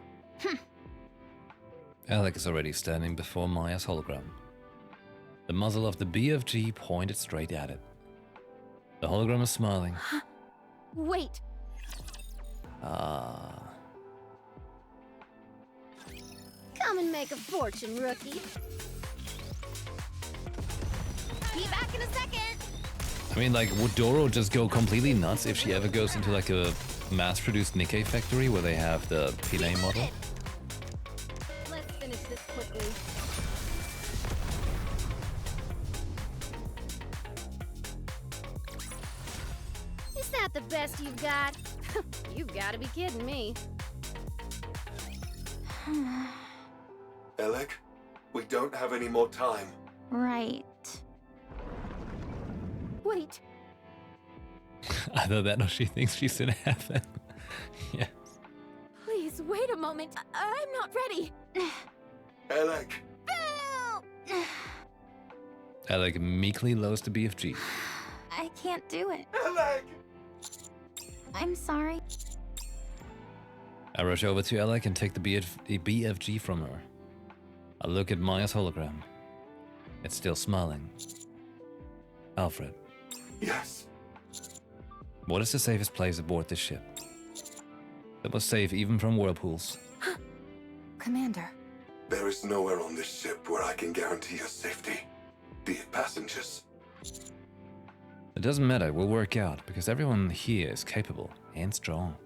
Alec is already standing before Maya's hologram. The muzzle of the BFG pointed straight at it. The hologram is smiling. Wait! Ah. Come and make a fortune, rookie. Be back in a second! I mean, like, would Doro just go completely nuts if she ever goes into, like, a mass-produced NIKKE factory where they have the Pinay model? Let's finish this quickly. Is that the best you've got? You've got to be kidding me. Eleg, we don't have any more time. Right. Wait. Either that or she thinks she's in heaven. Yes. Please, wait a moment. I'm not ready. Eleg! Alec meekly lowers the BFG. I can't do it. Eleg! I'm sorry. I rush over to Alec and take the BFG from her. I look at Maya's hologram. It's still smiling. Alfred. Yes. What is the safest place aboard this ship? That was safe even from whirlpools. Commander. There is nowhere on this ship where I can guarantee your safety, dear passengers. It doesn't matter, we'll work out, because everyone here is capable and strong.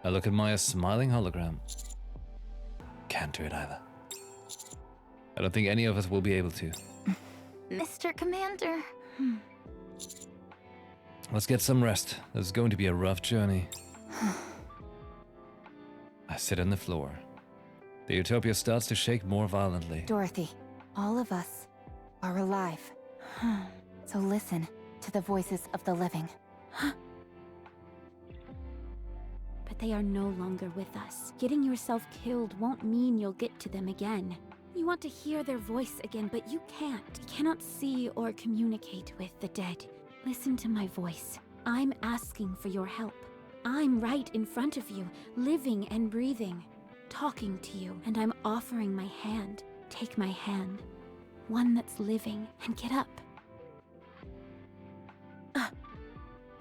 I look at Maya's smiling hologram. Can't do it either. I don't think any of us will be able to. Mr. Commander. Let's get some rest. This is going to be a rough journey. I sit on the floor. The Utopia starts to shake more violently. Dorothy, all of us are alive. So listen to the voices of the living. But they are no longer with us. Getting yourself killed won't mean you'll get to them again. You want to hear their voice again, but you can't. You cannot see or communicate with the dead. Listen to my voice. I'm asking for your help. I'm right in front of you, living and breathing, talking to you, and I'm offering my hand. Take my hand. One that's living, and get up.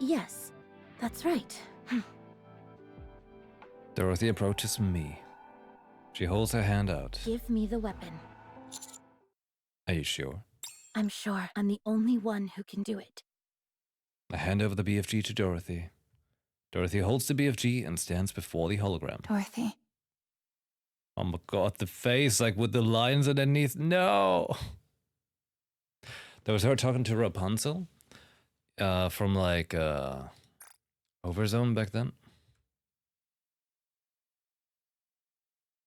Yes, that's right. Dorothy approaches me. She holds her hand out. Give me the weapon. Are you sure? I'm sure I'm the only one who can do it. I hand over the BFG to Dorothy. Dorothy holds the BFG and stands before the hologram. Dorothy. Oh my god, the face, like with the lines underneath. No! That was her talking to Rapunzel. From like, Overzone back then.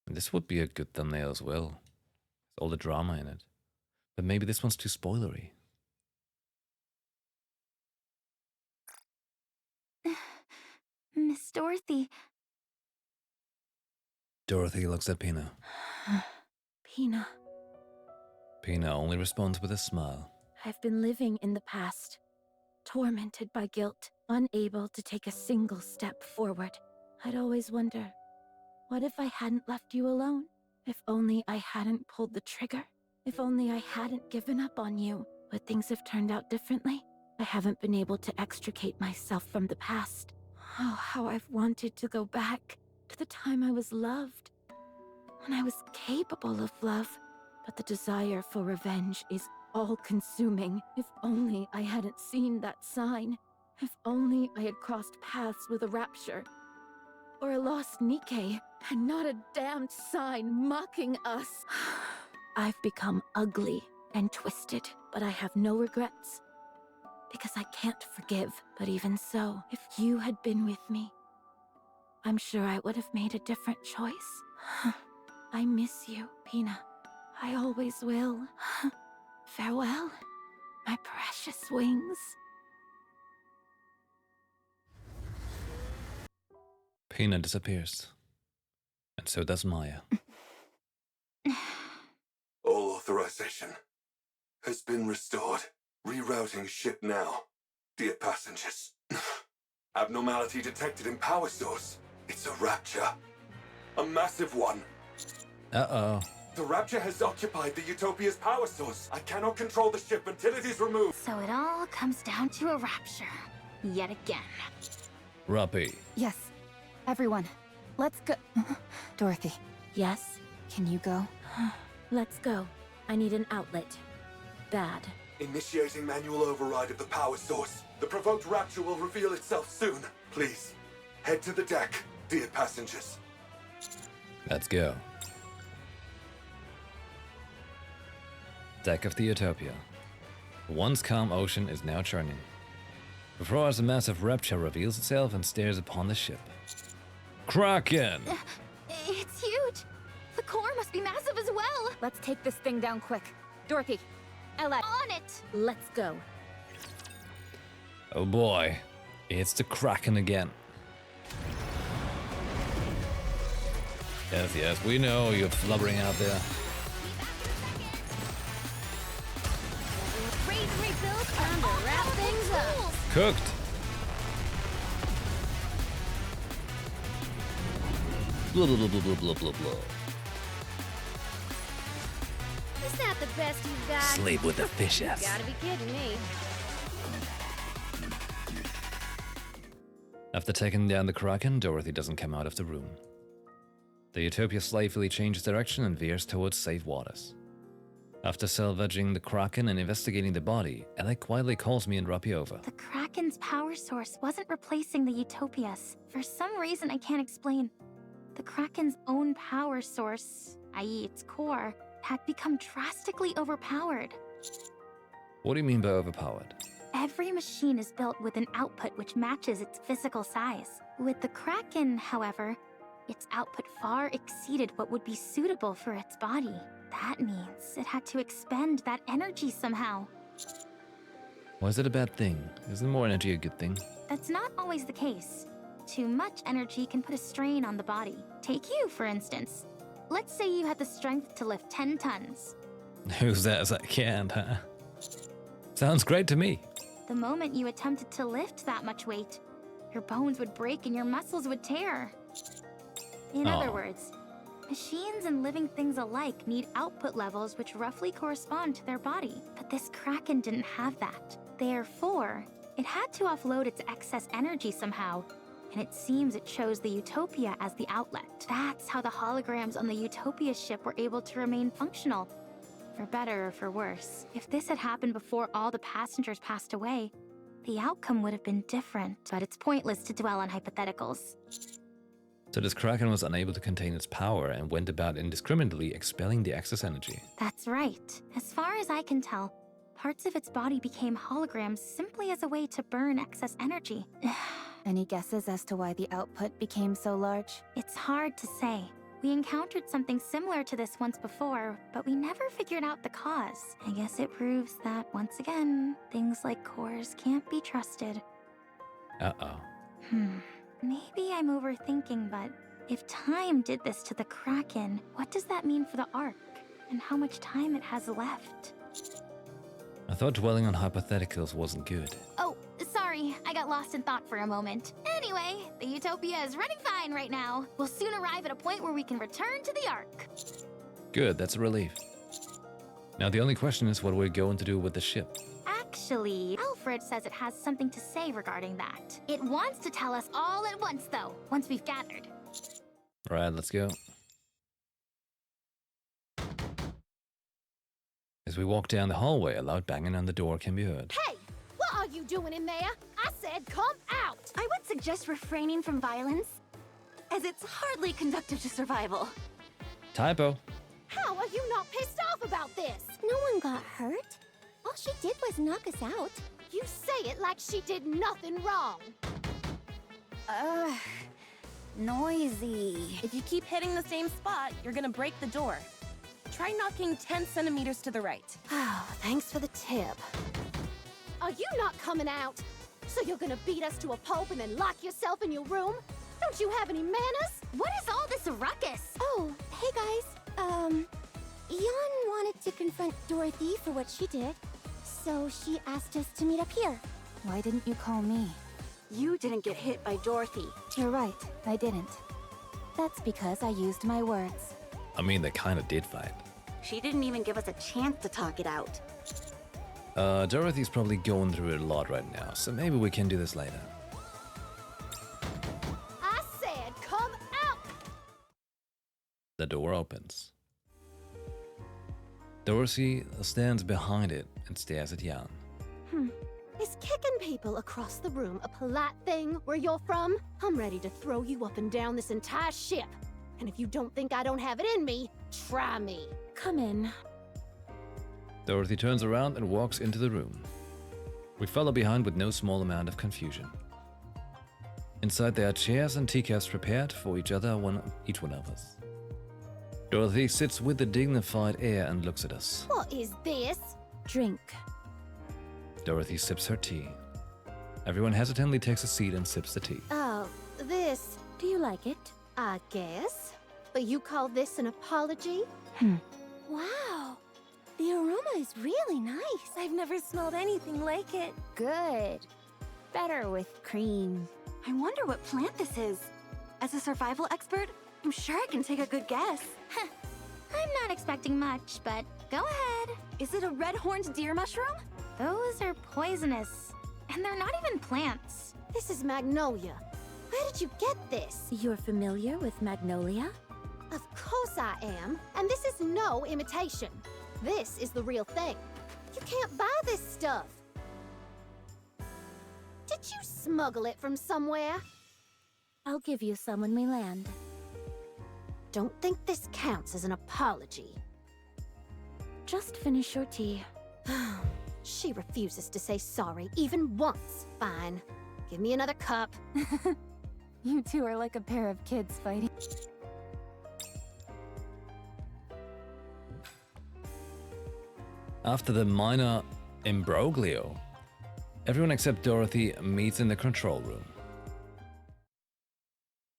And this would be a good thumbnail as well. There's all the drama in it. But maybe this one's too spoilery. Miss Dorothy. Dorothy looks at Pina. Pina, Pina only responds with a smile. I've been living in the past, tormented by guilt, unable to take a single step forward. I'd always wonder, What if I hadn't left you alone? If only I hadn't pulled the trigger? If only I hadn't given up on you? But things have turned out differently. I haven't been able to extricate myself from the past. Oh, how I've wanted to go back to the time I was loved, when I was capable of love. But the desire for revenge is all-consuming. If only I hadn't seen that sign. If only I had crossed paths with a rapture. Or a lost NIKKE, and not a damned sign mocking us. I've become ugly and twisted, but I have no regrets. Because I can't forgive. But even so, if you had been with me, I'm sure I would have made a different choice. I miss you, Pina. I always will. Farewell, my precious wings. Pina disappears. And so does Maya. All authorization has been restored. Rerouting ship now. Dear passengers. Abnormality detected in power source. It's a rapture. A massive one. Uh-oh. The rapture has occupied the Utopia's power source. I cannot control the ship until it is removed. So it all comes down to a rapture. Yet again. Ruppy. Yes. Everyone, let's go. Dorothy, Yes, can you go? let's go. I need an outlet. Bad. Initiating manual override of the power source. The provoked rapture will reveal itself soon. Please, head to the deck, dear passengers. Let's go. Deck of the Utopia. The once calm ocean is now churning. Before us, a massive rapture reveals itself and stares upon the ship. Kraken! It's huge. The core must be massive as well. Let's take this thing down quick. Dorothy, Ella. On it. Let's go. Oh boy, it's the Kraken again. Yes, yes, we know you're flubbering out there. Raise and rebuild, time to wrap things up. Cooked! Blah, blah, blah, blah, blah, blah, blah. Is that the best you've got? Sleep with the fish You ass. gotta be kidding me. After taking down the Kraken, Dorothy doesn't come out of the room. The Utopia slavefully changes direction and veers towards safe waters. After salvaging the Kraken and investigating the body, Alec quietly calls me and Ruppy over. The Kraken's power source wasn't replacing the Utopia's. For some reason I can't explain. The Kraken's own power source, i.e. its core, had become drastically overpowered. What do you mean by overpowered? Every machine is built with an output which matches its physical size. With the Kraken, however, its output far exceeded what would be suitable for its body. That means it had to expend that energy somehow. Why is it a bad thing? Isn't more energy a good thing? That's not always the case. Too much energy can put a strain on the body. Take you, for instance. Let's say you had the strength to lift 10 tons. Who says I can't, huh? Sounds great to me. The moment you attempted to lift that much weight, your bones would break and your muscles would tear. In other words, machines and living things alike need output levels which roughly correspond to their body. But this Kraken didn't have that. Therefore, it had to offload its excess energy somehow, and it seems it chose the Utopia as the outlet. That's how the holograms on the Utopia ship were able to remain functional, for better or for worse. If this had happened before all the passengers passed away, the outcome would have been different, but it's pointless to dwell on hypotheticals. So this Kraken was unable to contain its power and went about indiscriminately expelling the excess energy. That's right. As far as I can tell, parts of its body became holograms simply as a way to burn excess energy. Any guesses as to why the output became so large? It's hard to say. We encountered something similar to this once before, but we never figured out the cause. I guess it proves that, once again, things like cores can't be trusted. Uh-oh. Maybe I'm overthinking, but if time did this to the Kraken, what does that mean for the Ark? And how much time it has left? I thought dwelling on hypotheticals wasn't good. Oh, sorry. Sorry, I got lost in thought for a moment. Anyway, the Utopia is running fine right now. We'll soon arrive at a point where we can return to the Ark. Good, that's a relief. Now the only question is what we're going to do with the ship. Actually, Alfred says it has something to say regarding that. It wants to tell us all at once, though, once we've gathered. Alright, let's go. As we walk down the hallway, a loud banging on the door can be heard. Hey! What are you doing in there? I said come out! I would suggest refraining from violence, as it's hardly conducive to survival. Typo. How are you not pissed off about this? No one got hurt. All she did was knock us out. You say it like she did nothing wrong. Noisy. If you keep hitting the same spot, you're gonna break the door. Try knocking 10 centimeters to the right. Oh, thanks for the tip. Are you not coming out? So you're gonna beat us to a pulp and then lock yourself in your room? Don't you have any manners? What is all this ruckus? Oh, hey guys. Yon wanted to confront Dorothy for what she did, so she asked us to meet up here. Why didn't you call me? You didn't get hit by Dorothy. You're right, I didn't. That's because I used my words. I mean, they kind of did fight. She didn't even give us a chance to talk it out. Dorothy's probably going through it a lot right now, so maybe we can do this later. I said come out! The door opens. Dorothy stands behind it and stares at Jan. Is kicking people across the room a polite thing where you're from? I'm ready to throw you up and down this entire ship. And if you don't think I don't have it in me, try me. Come in. Dorothy turns around and walks into the room. We follow behind with no small amount of confusion. Inside there are chairs and teacups prepared for each one of us. Dorothy sits with a dignified air and looks at us. What is this? Drink. Dorothy sips her tea. Everyone hesitantly takes a seat and sips the tea. Oh, this, Do you like it? I guess. But you call this an apology? Wow. The aroma is really nice. I've never smelled anything like it. Good. Better with cream. I wonder what plant this is. As a survival expert, I'm sure I can take a good guess. I'm not expecting much, but go ahead. Is it a red-horned deer mushroom? Those are poisonous, and they're not even plants. This is magnolia. Where did you get this? You're familiar with magnolia? Of course I am, and this is no imitation. This is the real thing. You can't buy this stuff. Did you smuggle it from somewhere? I'll give you some when we land. Don't think this counts as an apology. Just finish your tea. She refuses to say sorry even once. Fine. Give me another cup. You two are like a pair of kids fighting. After the minor imbroglio, everyone except Dorothy meets in the control room.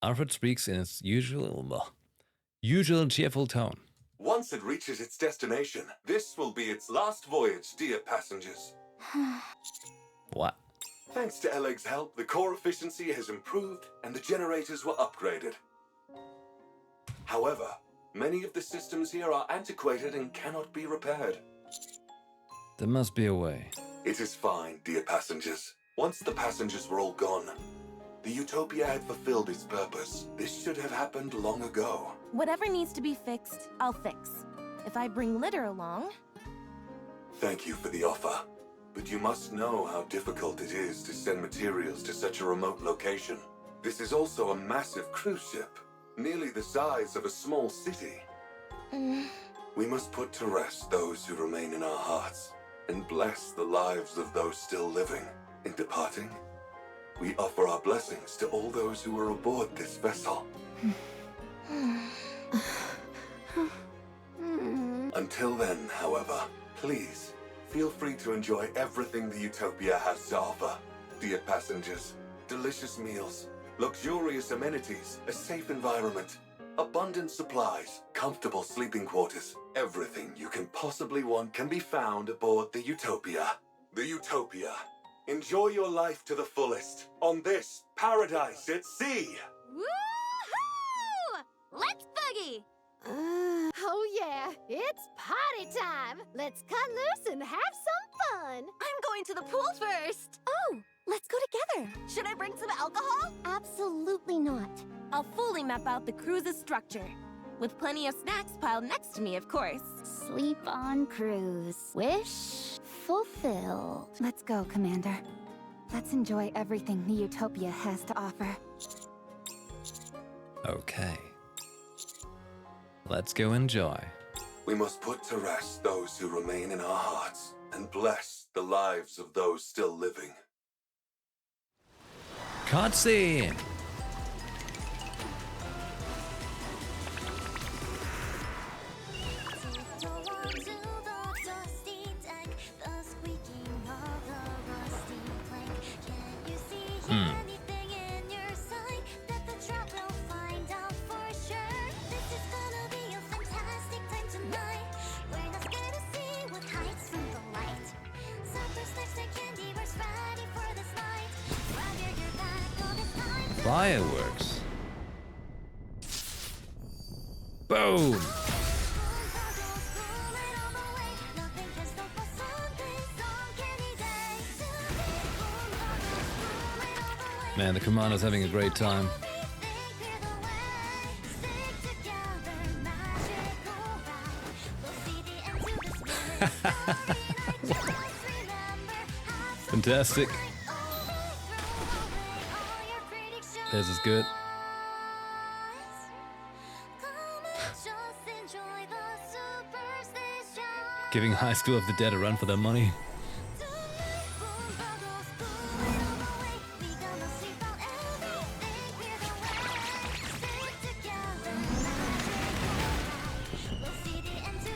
Alfred speaks in its usual cheerful tone. Once it reaches its destination, this will be its last voyage, dear passengers. What? Thanks to Eleg's help, the core efficiency has improved and the generators were upgraded. However, many of the systems here are antiquated and cannot be repaired. There must be a way. It is fine, dear passengers. Once the passengers were all gone, the Utopia had fulfilled its purpose. This should have happened long ago. Whatever needs to be fixed, I'll fix. If I bring litter along... Thank you for the offer, but you must know how difficult it is to send materials to such a remote location. This is also a massive cruise ship, nearly the size of a small city. We must put to rest those who remain in our hearts and bless the lives of those still living. In departing, we offer our blessings to all those who were aboard this vessel. Until then, however, please feel free to enjoy everything the Utopia has to offer. Dear passengers, delicious meals, luxurious amenities, a safe environment, abundant supplies, comfortable sleeping quarters. Everything you can possibly want can be found aboard the Utopia. The Utopia. Enjoy your life to the fullest on this paradise at sea. Woohoo! Let's boogie! Oh yeah, it's party time. Let's cut loose and have some fun. I'm going to the pool first. Oh, let's go together. Should I bring some alcohol? Absolutely not. I'll fully map out the cruise's structure. With plenty of snacks piled next to me, of course. Sleep on cruise. Wish fulfilled. Let's go, Commander. Let's enjoy everything the Utopia has to offer. Okay. Let's go enjoy. We must put to rest those who remain in our hearts and bless the lives of those still living. Cutscene! Fireworks. Boom! Man, the commander's having a great time. Fantastic. This is good. Giving High School of the Dead a run for their money.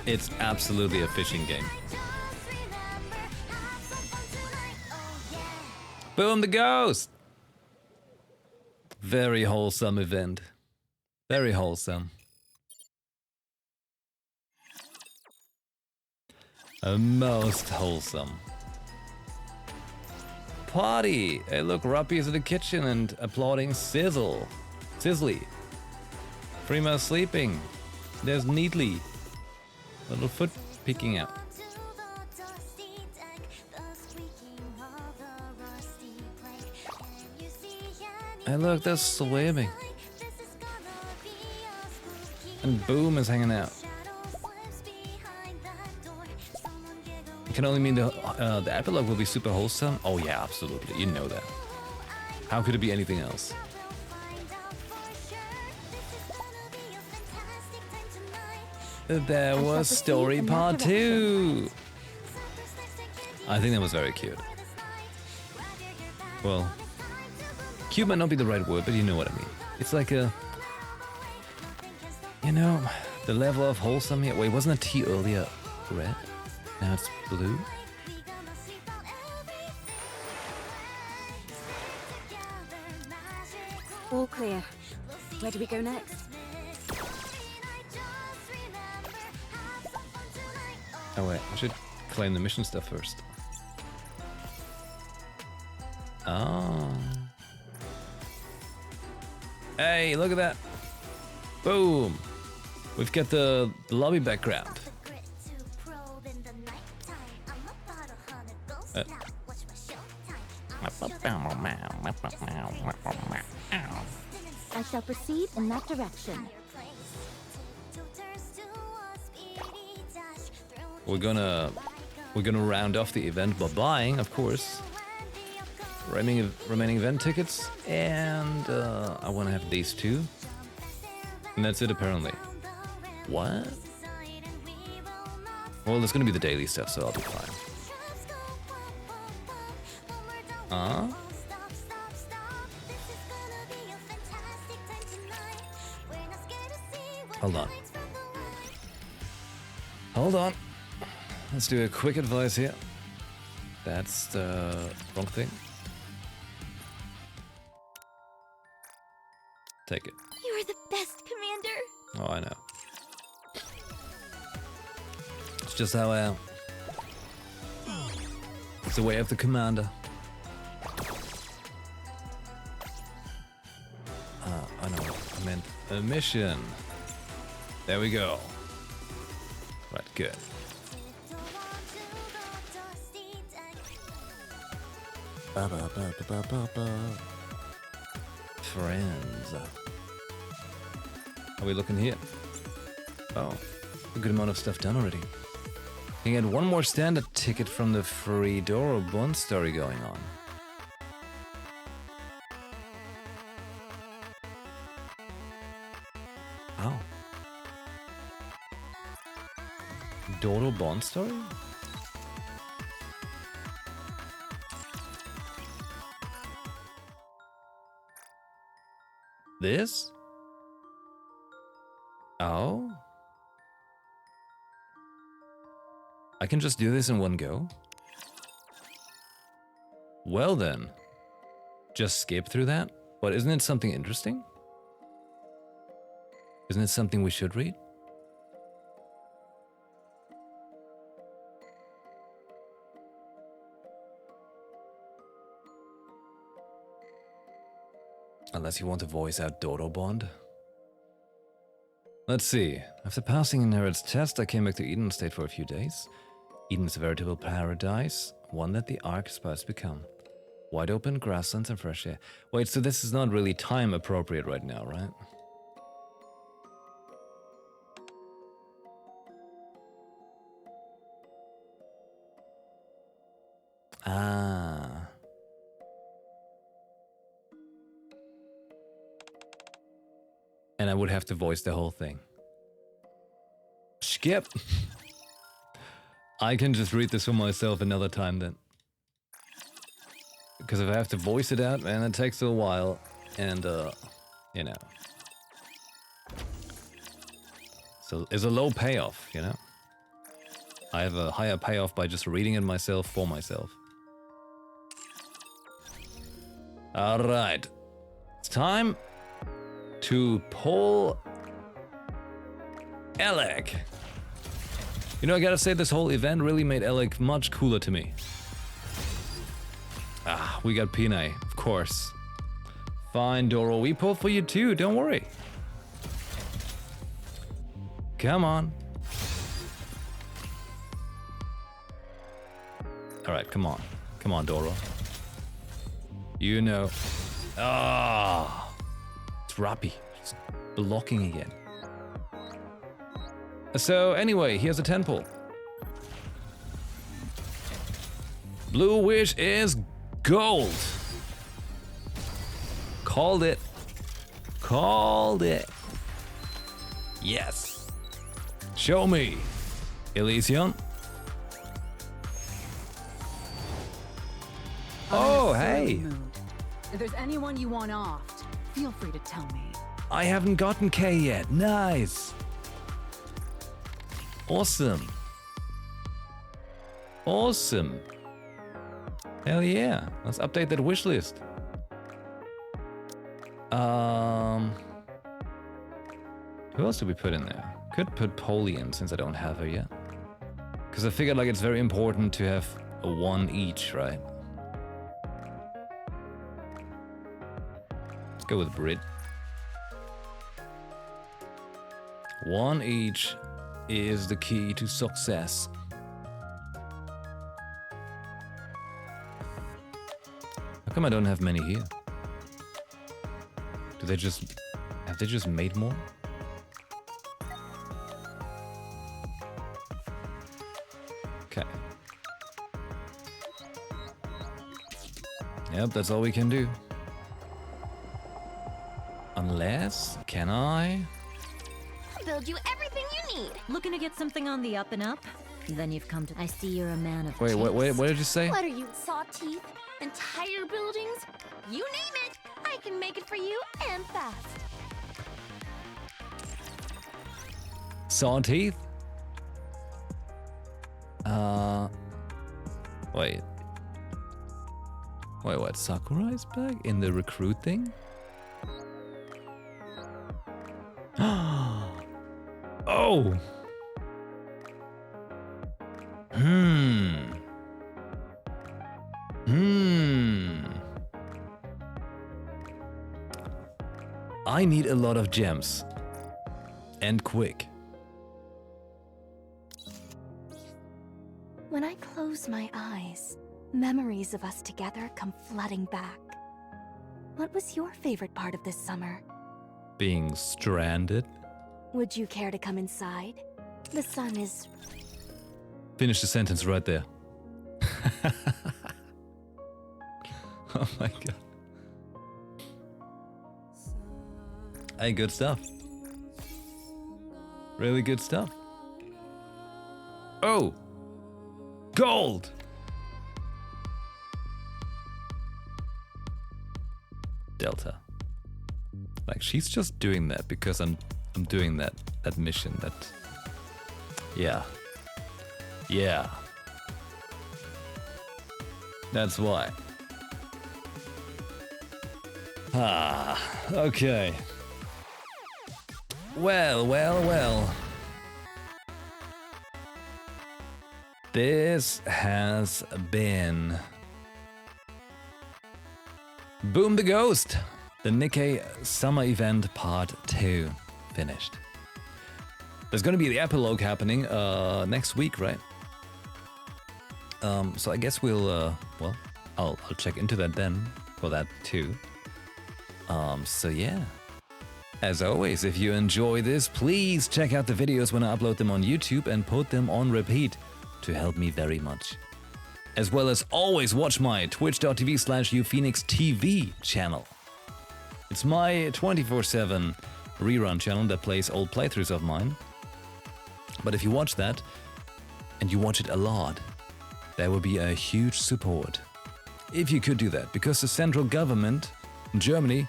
It's absolutely a fishing game. Boom, the ghost! Very wholesome event. Very wholesome. Most wholesome. Party! Hey look, Ruppy's in the kitchen and applauding Sizzly. Prima's sleeping. There's Neatly. Little foot peeking out. Hey look, they're swimming. And Boom is hanging out. It can only mean the epilogue will be super wholesome. Oh yeah, absolutely. You know that. How could it be anything else? There was story part 2. I think that was very cute. Well, cute might not be the right word, but you know what I mean. It's like a, you know, the level of wholesome here. Wait, wasn't a tea earlier red? Now it's blue? All clear. Where do we go next? Oh wait, I should claim the mission stuff first. Oh. Hey, look at that. Boom. We've got the lobby background. I shall proceed in that direction. We're gonna round off the event by buying, of course, remaining event tickets, and I want to have these two, and that's it apparently. What? Well, there's gonna be the daily stuff, so I'll be fine. Hold on. Hold on. Let's do a quick advice here. That's the wrong thing. Take it. You're the best, Commander. Oh, I know. It's just how I am. It's the way of the commander. A mission. There we go. Right, good. Friends. Are we looking here? Oh, a good amount of stuff done already. Can get one more standard ticket from the free Doro Bond story going on. Oh. Doro Bond story? This? Oh? I can just do this in one go? Well then. Just skip through that? But isn't it something interesting? Isn't it something we should read? Unless you want to voice out Dodo Bond. Let's see. After passing Inherit's test, I came back to Eden and stayed for a few days. Eden is a veritable paradise, one that the Ark aspires to become. Wide open grasslands and fresh air. Wait, so this is not really time appropriate right now, right? Ah. And I would have to voice the whole thing. Skip! I can just read this for myself another time then. Because if I have to voice it out, man, it takes a while. And, you know. So it's a low payoff, you know? I have a higher payoff by just reading it myself for myself. Alright. It's time to pull Alec. You know, I gotta say, this whole event really made Alec much cooler to me. Ah, we got Pinay, of course. Fine, Doro, we pull for you too, don't worry. Come on. Alright, come on. Come on, Doro. You know. Ah, it's Rappy. Just blocking again. So anyway, here's a 10 pull. Blue Wish is gold. Called it. Called it. Yes. Show me, Elysium. Oh, hey. If there's anyone you want offed, feel free to tell me. I haven't gotten K yet. Nice. Awesome. Awesome. Hell yeah. Let's update that wish list. Who else did we put in there? Could put Polly in since I don't have her yet. Because I figured like it's very important to have a 1 each, right? Let's go with Brit. 1 each is the key to success. How come I don't have many here? Do they just... have they just made more? Okay. Yep, that's all we can do. Unless... can I? Build you everything you need. Looking to get something on the up and up? Then you've come to... I see you're a man of Wait, taste. what did you say? What are you, saw teeth? Entire buildings? You name it, I can make it for you and fast. Saw teeth? Wait. Wait, what? Sakurai's back in the recruit thing? Oh! I I need a lot of gems. And quick. When I close my eyes, memories of us together come flooding back. What was your favorite part of this summer? Being stranded. Would you care to come inside? The sun is... Finish the sentence right there. Oh my god. Hey, good stuff. Really good stuff. Oh! Gold! Delta. Like, she's just doing that because I'm doing that mission, that... Yeah. Yeah. That's why. Ah, okay. Well, well, well. This has been Boom the Ghost, the NIKKE Summer Event Part 2 finished. There's gonna be the epilogue happening next week, right? So I guess we'll, well, I'll check into that then for that too. So yeah. As always, if you enjoy this, please check out the videos when I upload them on YouTube and put them on repeat to help me very much. As well as always watch my twitch.tv/UPhoenixTV channel. It's my 24/7 rerun channel that plays old playthroughs of mine. But if you watch that, and you watch it a lot, there will be a huge support. If you could do that, because the central government in Germany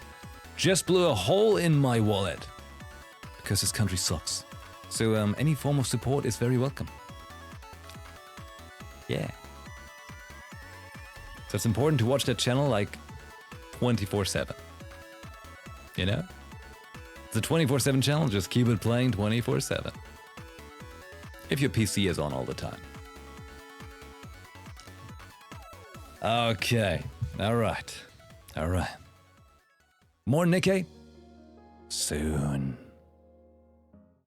just blew a hole in my wallet. Because this country sucks. So any form of support is very welcome. Yeah. So it's important to watch that channel like 24/7. You know? It's a 24/7 channel, just keep it playing 24/7. If your PC is on all the time. Okay. Alright. Alright. More NIKKE? Soon.